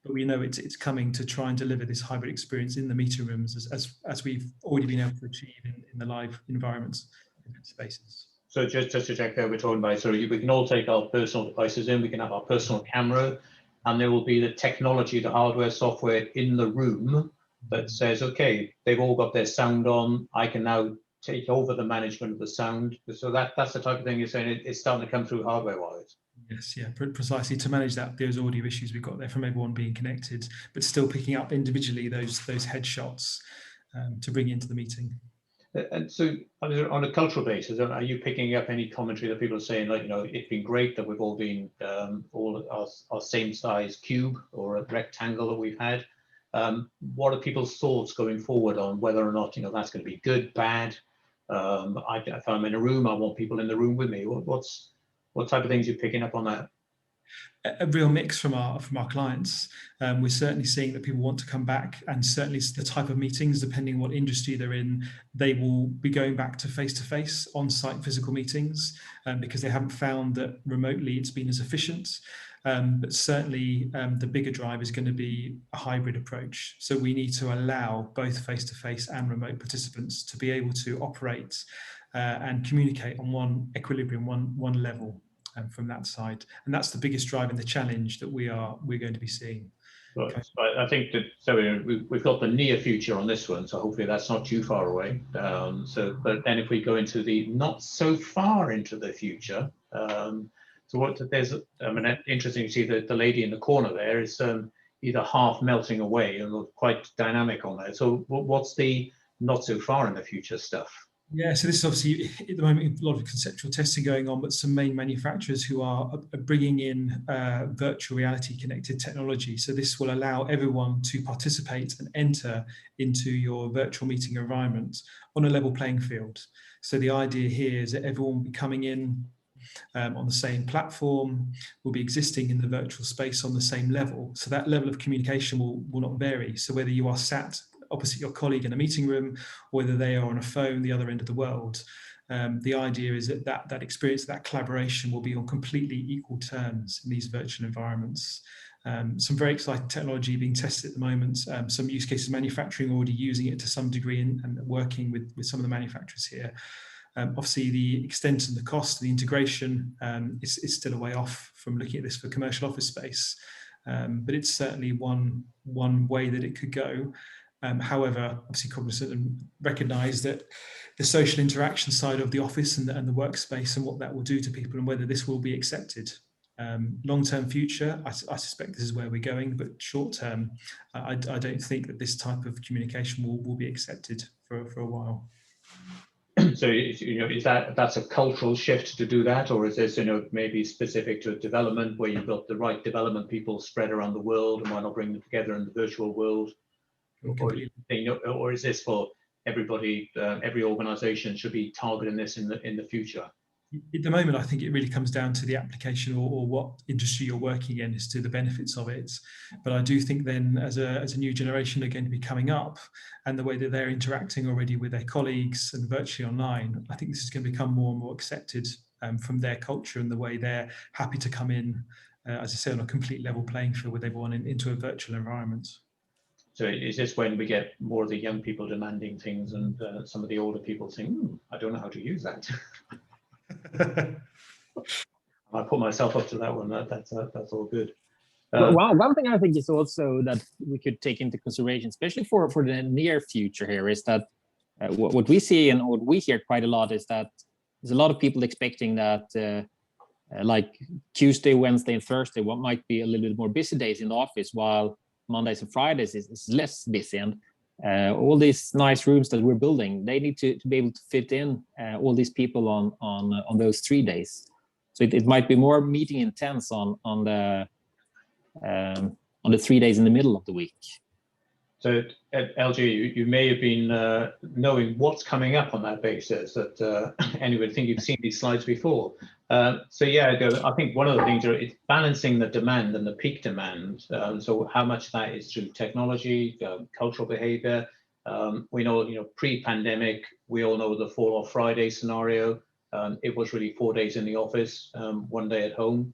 but we know it's coming to try and deliver this hybrid experience in the meeting rooms as we've already been able to achieve in the live environments and spaces. So just to check there, we're talking about, so we can all take our personal devices in, we can have our personal camera, and there will be the technology, the hardware, software in the room that says, okay, they've all got their sound on, I can now take over the management of the sound. So that's the type of thing you're saying, it's starting to come through hardware-wise. Yes, yeah, precisely, to manage those audio issues we've got there from everyone being connected, but still picking up individually those headshots to bring into the meeting. And so on a cultural basis, are you picking up any commentary that people are saying, like, it's been great that we've all been all our same size cube or a rectangle that we've had? What are people's thoughts going forward on whether or not that's going to be good, bad? If I'm in a room, I want people in the room with me. What type of things are you picking up on that? A real mix from our clients. We're certainly seeing that people want to come back, and certainly the type of meetings, depending on what industry they're in, they will be going back to face-to-face on-site physical meetings because they haven't found that remotely it's been as efficient. But certainly the bigger drive is going to be a hybrid approach. So we need to allow both face-to-face and remote participants to be able to operate and communicate on one equilibrium, one level. From that side, and that's the biggest drive and the challenge that we're going to be seeing. Right. Okay. So I think that, so we've got the near future on this one, so hopefully that's not too far away. But then if we go into the not so far into the future, interesting to see that the lady in the corner there is either half melting away and quite dynamic on there. So what's the not so far in the future stuff? Yeah, so this is obviously at the moment a lot of conceptual testing going on, but some main manufacturers who are bringing in virtual reality connected technology. So this will allow everyone to participate and enter into your virtual meeting environment on a level playing field. So the idea here is that everyone will be coming in on the same platform, will be existing in the virtual space on the same level. So that level of communication will not vary. So whether you are sat opposite your colleague in a meeting room, or whether they are on a phone the other end of the world, the idea is that experience, that collaboration will be on completely equal terms in these virtual environments. Some very exciting technology being tested at the moment. Some use cases manufacturing already using it to some degree and working with some of the manufacturers here. Obviously, the extent and the cost of the integration is still a way off from looking at this for commercial office space, but it's certainly one way that it could go. However, obviously cognizant and recognise that the social interaction side of the office and the workspace and what that will do to people and whether this will be accepted. Long-term future, I suspect this is where we're going, but short-term, I don't think that this type of communication will be accepted for a while. So, is that's a cultural shift to do that, or is this, maybe specific to development where you've got the right development people spread around the world, and why not bring them together in the virtual world? Or is this for everybody? Every organisation should be targeting this in the future. At the moment, I think it really comes down to the application or what industry you're working in as to the benefits of it. But I do think then as a new generation are going to be coming up, and the way that they're interacting already with their colleagues and virtually online, I think this is going to become more and more accepted from their culture and the way they're happy to come in, as I say, on a complete level playing field with everyone into a virtual environment. So is this when we get more of the young people demanding things and some of the older people saying, I don't know how to use that? I put myself up to that one. That's all good. Well, one thing I think is also that we could take into consideration, especially for the near future here, is that what we see and what we hear quite a lot is that there's a lot of people expecting that like Tuesday, Wednesday, and Thursday, what might be a little bit more busy days in the office, while Mondays and Fridays is less busy. And all these nice rooms that we're building, they need to be able to fit in all these people on those 3 days. So it might be more meeting intense on the 3 days in the middle of the week. So at LG, you may have been knowing what's coming up on that basis. That anyway, I think you've seen these slides before. So yeah, I think one of the things is balancing the demand and the peak demand. So how much that is through technology, cultural behavior. We know, pre-pandemic, we all know the fall off Friday scenario. It was really 4 days in the office, 1 day at home.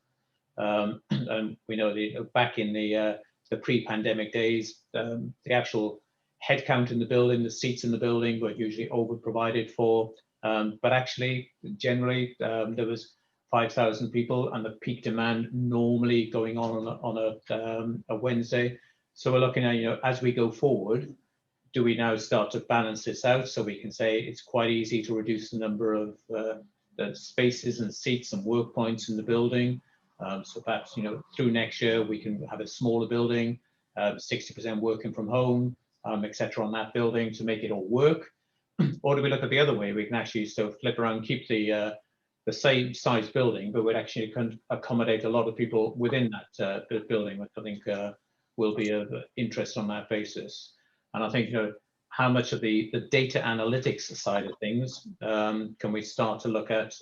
And we know back in the pre-pandemic days, the actual headcount in the building, the seats in the building were usually over-provided for. But actually, generally, there was 5,000 people, and the peak demand normally going on a Wednesday. So we're looking at, as we go forward, do we now start to balance this out so we can say it's quite easy to reduce the number of the spaces and seats and work points in the building? So perhaps, through next year, we can have a smaller building, 60% working from home, etc. on that building to make it all work. Or do we look at the other way? We can actually flip around, keep the same size building, but we'd actually accommodate a lot of people within that building, which I think will be of interest on that basis. And I think, how much of the data analytics side of things can we start to look at?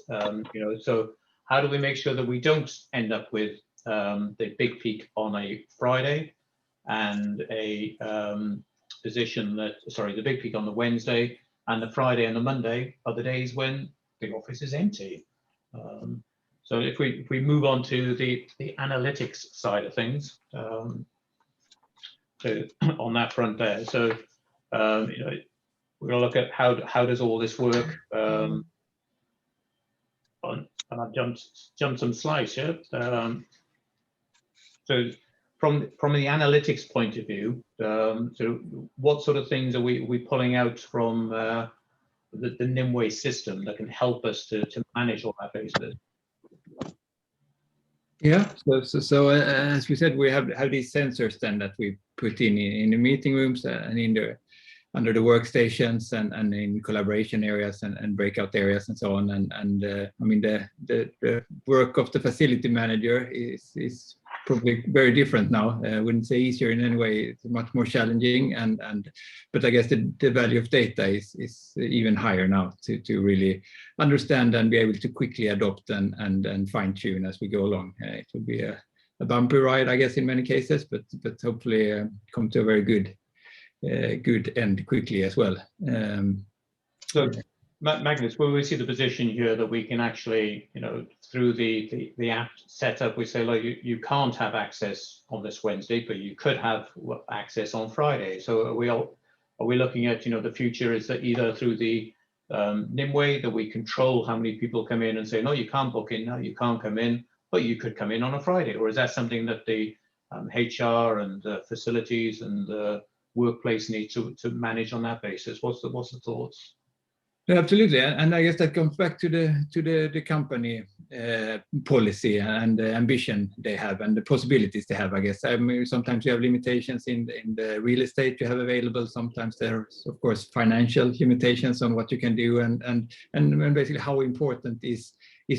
So how do we make sure that we don't end up with the big peak on a Friday and the big peak on the Wednesday, and the Friday and the Monday are the days when the office is empty. So if we move on to the analytics side of things, so on that front there, so we're going to look at how does all this work. And I've jumped some slides here. So from the analytics point of view, so what sort of things are we pulling out from the Nimue system that can help us to manage all that basis? Yeah, so as we said, we have these sensors then that we put in the meeting rooms and under the workstations and in collaboration areas and breakout areas and so on. And I mean, the work of the facility manager is probably very different now. I wouldn't say easier in any way. It's much more challenging, but I guess the value of data is even higher now to really understand and be able to quickly adopt and fine tune as we go along. It will be a bumpy ride, I guess, in many cases, but hopefully come to a very good end quickly as well. So Magnus, will we see the position here that we can actually, through the app setup, we say, like, you can't have access on this Wednesday, but you could have access on Friday. So are we looking at, the future is that either through the Nimue that we control how many people come in and say, no, you can't book in now, you can't come in, but you could come in on a Friday? Or is that something that the HR and facilities and workplace need to manage on that basis? What's the thoughts? Absolutely, and I guess that comes back to the company policy and the ambition they have and the possibilities they have. I guess sometimes you have limitations in the real estate you have available. Sometimes there's of course financial limitations on what you can do, and basically how important is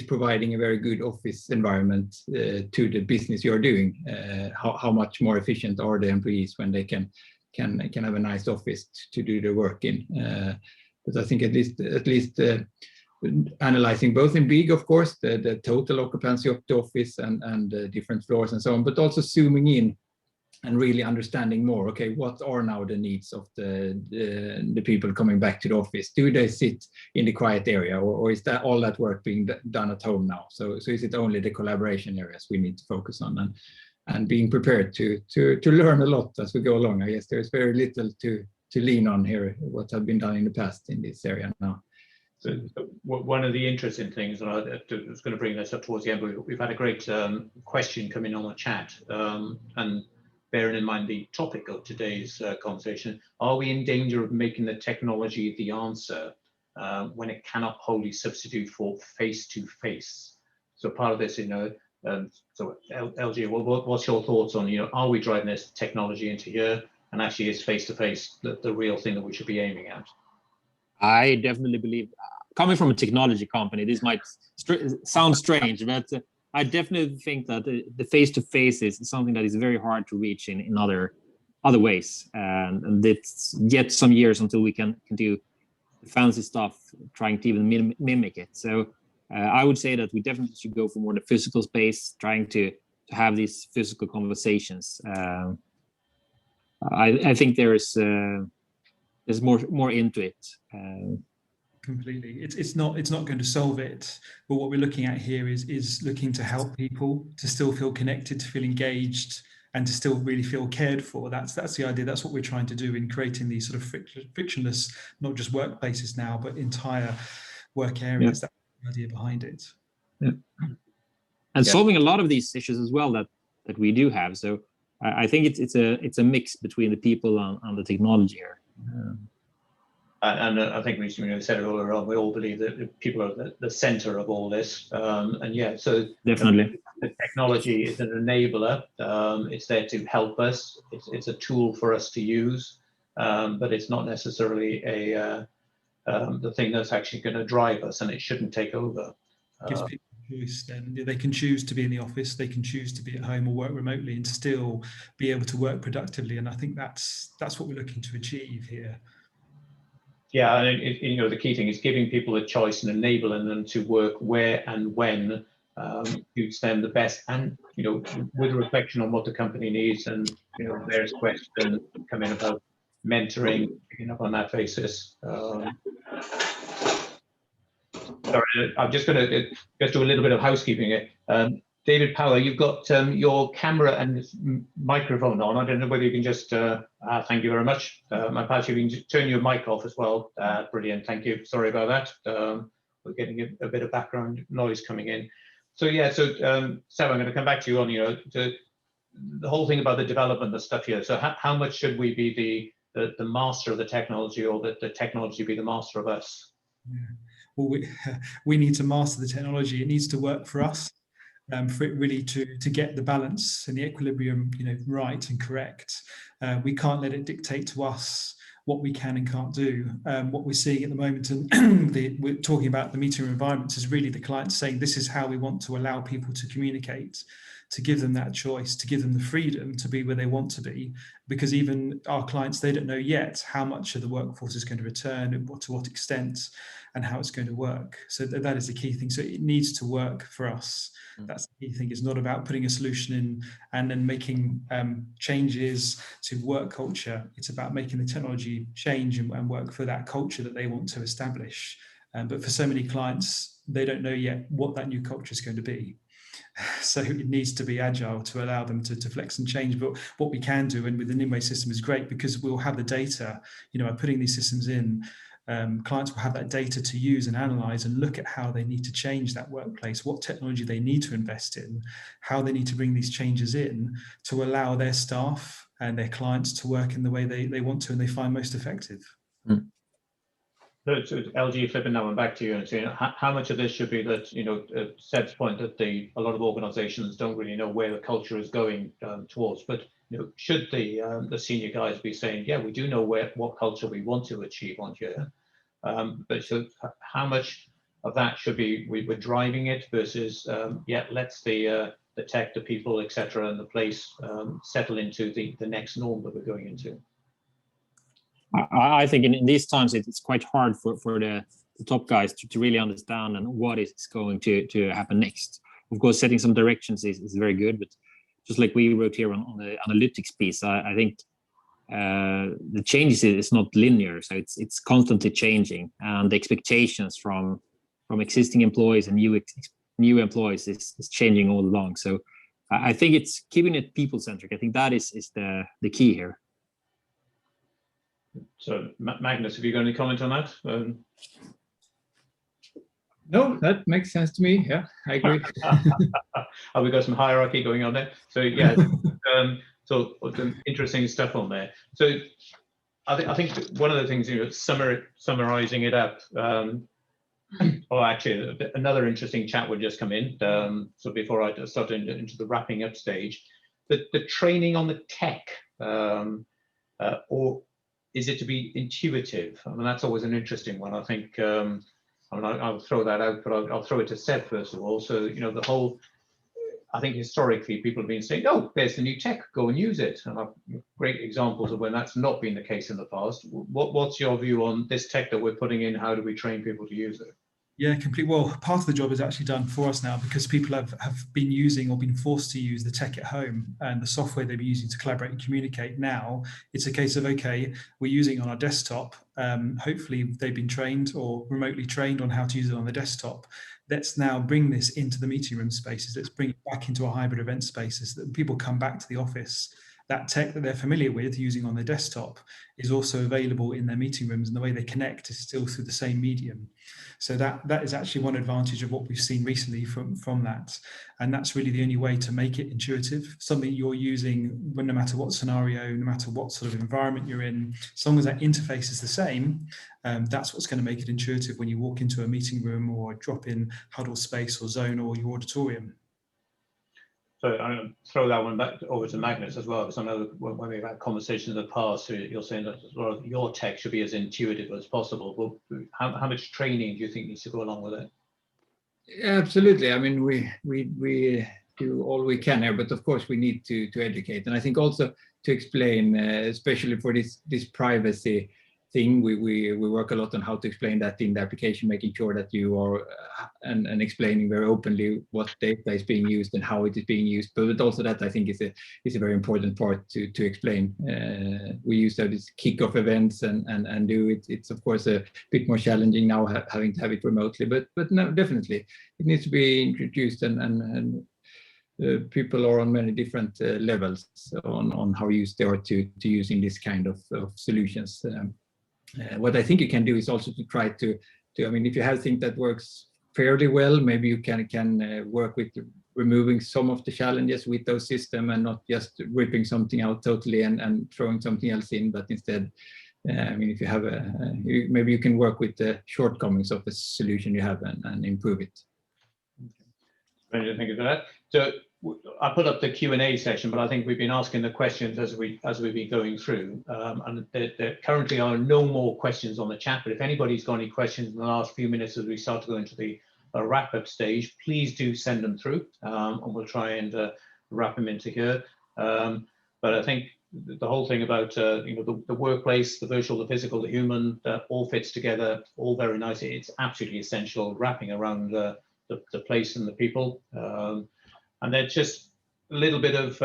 providing a very good office environment to the business you're doing. How much more efficient are the employees when they can have a nice office to do their work in. But I think at least analyzing both in big, of course, the total occupancy of the office and the different floors and so on, but also zooming in and really understanding more. Okay, what are now the needs of the people coming back to the office? Do they sit in the quiet area, or is that all that work being done at home now? So is it only the collaboration areas we need to focus on, and being prepared to learn a lot as we go along? I guess there's very little to lean on here, what have been done in the past in this area now. So one of the interesting things, and I was going to bring this up towards the end, but we've had a great question come in on the chat, and bearing in mind the topic of today's conversation, are we in danger of making the technology the answer when it cannot wholly substitute for face-to-face? So part of this, so LG, what's your thoughts on, are we driving this technology into here? And actually, is face-to-face the real thing that we should be aiming at? I definitely believe, coming from a technology company, this might sound strange, but I definitely think that the face-to-face is something that is very hard to reach in other ways. And it's yet some years until we can do the fancy stuff, trying to even mimic it. So I would say that we definitely should go for more the physical space, trying to have these physical conversations. I think there's more into it. Completely, it's not going to solve it, but what we're looking at here is looking to help people to still feel connected, to feel engaged, and to still really feel cared for. That's the idea. That's what we're trying to do in creating these sort of frictionless, not just workplaces now, but entire work areas. Yeah. That's the idea behind it. Yeah. And solving a lot of these issues as well that we do have. So I think it's a mix between the people and the technology here. And I think we said it earlier on, we all believe that people are the center of all this. And yeah, so definitely the technology is an enabler. It's there to help us. It's a tool for us to use, but it's not necessarily the thing that's actually going to drive us, and it shouldn't take over. Gives people choice. Then they can choose to be in the office, they can choose to be at home or work remotely, and still be able to work productively. And I think that's what we're looking to achieve here. Yeah, and the key thing is giving people a choice and enabling them to work where and when suits them the best, and with a reflection on what the company needs, and various questions come in about mentoring, picking up on that basis. Sorry, I'm just going to just do a little bit of housekeeping here. David Power, you've got your camera and microphone on. I don't know whether you can just, thank you very much. Perhaps you can turn your mic off as well. Brilliant, thank you. Sorry about that. We're getting a bit of background noise coming in. So yeah, so Sam, I'm going to come back to you on, the whole thing about the development of stuff here. So how much should we be the master of the technology, or the technology be the master of us? Yeah. Well, we need to master the technology. It needs to work for us. For it really to get the balance and the equilibrium, right and correct. We can't let it dictate to us what we can and can't do. What we're seeing at the moment, and we're talking about the meeting environments, is really the clients saying this is how we want to allow people to communicate, to give them that choice, to give them the freedom to be where they want to be. Because even our clients, they don't know yet how much of the workforce is going to return, and to what extent, and how it's going to work. So that is the key thing. So it needs to work for us. That's the key thing. It's not about putting a solution in and then making changes to work culture. It's about making the technology change and work for that culture that they want to establish. But for so many clients, they don't know yet what that new culture is going to be. So it needs to be agile to allow them to flex and change. But what we can do, and with the Nimue system, is great, because we'll have the data, by putting these systems in. Clients will have that data to use and analyze and look at how they need to change that workplace, what technology they need to invest in, how they need to bring these changes in to allow their staff and their clients to work in the way they want to and they find most effective. So LG, flipping that one back to you and saying how much of this should be that, Seb's point that a lot of organizations don't really know where the culture is going towards, but should the senior guys be saying, yeah, we do know what culture we want to achieve on here, but so how much of that should be we're driving it versus yeah, let's the tech, the people, etc., and the place settle into the next norm that we're going into. I think in these times it's quite hard for the top guys to really understand and what is going to happen next. Of course, setting some directions is very good, but just like we wrote here on the analytics piece, I think the changes is not linear, so it's constantly changing, and the expectations from existing employees and new employees is changing all along. So I think it's keeping it people centric. I think that is the key here. So Magnus, have you got any comment on that? No, that makes sense to me. Yeah, I agree. We got some hierarchy going on there. So yeah, so some interesting stuff on there. So I think one of the things, summarizing it up. Actually, another interesting chat would just come in. So before I start into the wrapping up stage, the training on the tech, or is it to be intuitive? I mean, that's always an interesting one. I think, I'll throw that out, but I'll throw it to Seb first of all. So, the whole, I think historically people have been saying, oh, there's the new tech, go and use it. And I've great examples of when that's not been the case in the past. What's your view on this tech that we're putting in? How do we train people to use it? Yeah, completely. Well, part of the job is actually done for us now because people have been using or been forced to use the tech at home and the software they've been using to collaborate and communicate. Now it's a case of, okay, we're using it on our desktop. Hopefully they've been trained or remotely trained on how to use it on the desktop. Let's now bring this into the meeting room spaces. Let's bring it back into our hybrid event spaces so that when people come back to the office, that tech that they're familiar with using on their desktop is also available in their meeting rooms, and the way they connect is still through the same medium. So that is actually one advantage of what we've seen recently from that. And that's really the only way to make it intuitive, something you're using no matter what scenario, no matter what sort of environment you're in, as long as that interface is the same, that's what's going to make it intuitive when you walk into a meeting room or a drop-in huddle space or zone or your auditorium. So I'm going to throw that one back over to Magnus as well, because I know when we've had conversations in the past, you're saying that a lot of your tech should be as intuitive as possible. But how much training do you think needs to go along with it? Absolutely. I mean, we do all we can here, but of course we need to educate, and I think also to explain, especially for this privacy thing, we work a lot on how to explain that in the application, making sure that you are and explaining very openly what data is being used and how it is being used. But also that I think is a very important part to explain. We used to have these kickoff events and do it. It's of course a bit more challenging now having to have it remotely, but no, definitely it needs to be introduced and people are on many different levels on how used they are to using this kind of solutions. What I think you can do is also to try to I mean, if you have things that works fairly well, maybe you can work with removing some of the challenges with those systems and not just ripping something out totally and throwing something else in, but instead, I mean, if you have maybe you can work with the shortcomings of the solution you have and improve it. What do you think of that? So I put up the Q&A session, but I think we've been asking the questions as we've been going through, and there currently are no more questions on the chat. But if anybody's got any questions in the last few minutes as we start to go into the wrap-up stage, please do send them through, and we'll try and wrap them into here. But I think the whole thing about the workplace, the virtual, the physical, the human, all fits together, all very nice. It's absolutely essential, wrapping around the place and the people. And then just a little bit of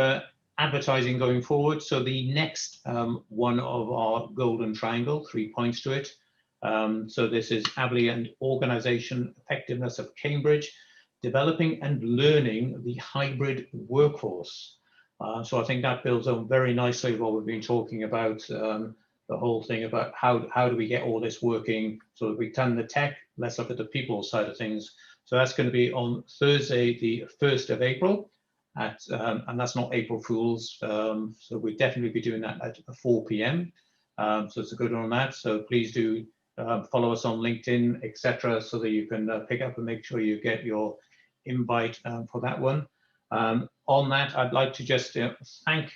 advertising going forward. So the next one of our golden triangle, 3 points to it. So this is Aberley and Organisation Effectiveness of Cambridge, developing and learning the hybrid workforce. So I think that builds on very nicely what we've been talking about, the whole thing about how do we get all this working. So we've done the tech, let's look at the people side of things. So that's going to be on Thursday, the 1st of April, and that's not April Fool's. So we'll definitely be doing that at 4 p.m. So it's a good one on that. So please do follow us on LinkedIn, etc., so that you can pick up and make sure you get your invite for that one. On that, I'd like to just thank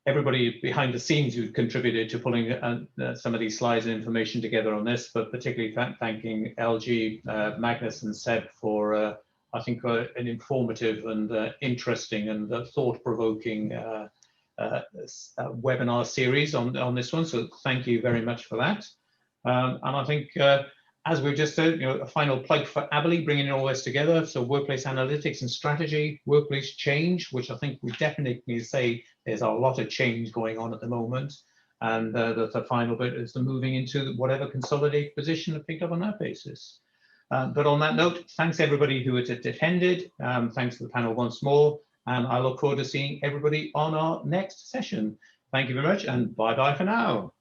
everybody behind the scenes who contributed to pulling some of these slides and information together on this, but particularly thanking LG, Magnus and Seb for, I think, an informative and interesting and thought-provoking webinar series on this one. So thank you very much for that. And I think, as we've just said, a final plug for Aberley, bringing all this together. So workplace analytics and strategy, workplace change, which I think we definitely say there's a lot of change going on at the moment. And the final bit is the moving into whatever consolidated position are picked up on that basis. But on that note, thanks everybody who has attended. Thanks to the panel once more. And I look forward to seeing everybody on our next session. Thank you very much, and bye-bye for now.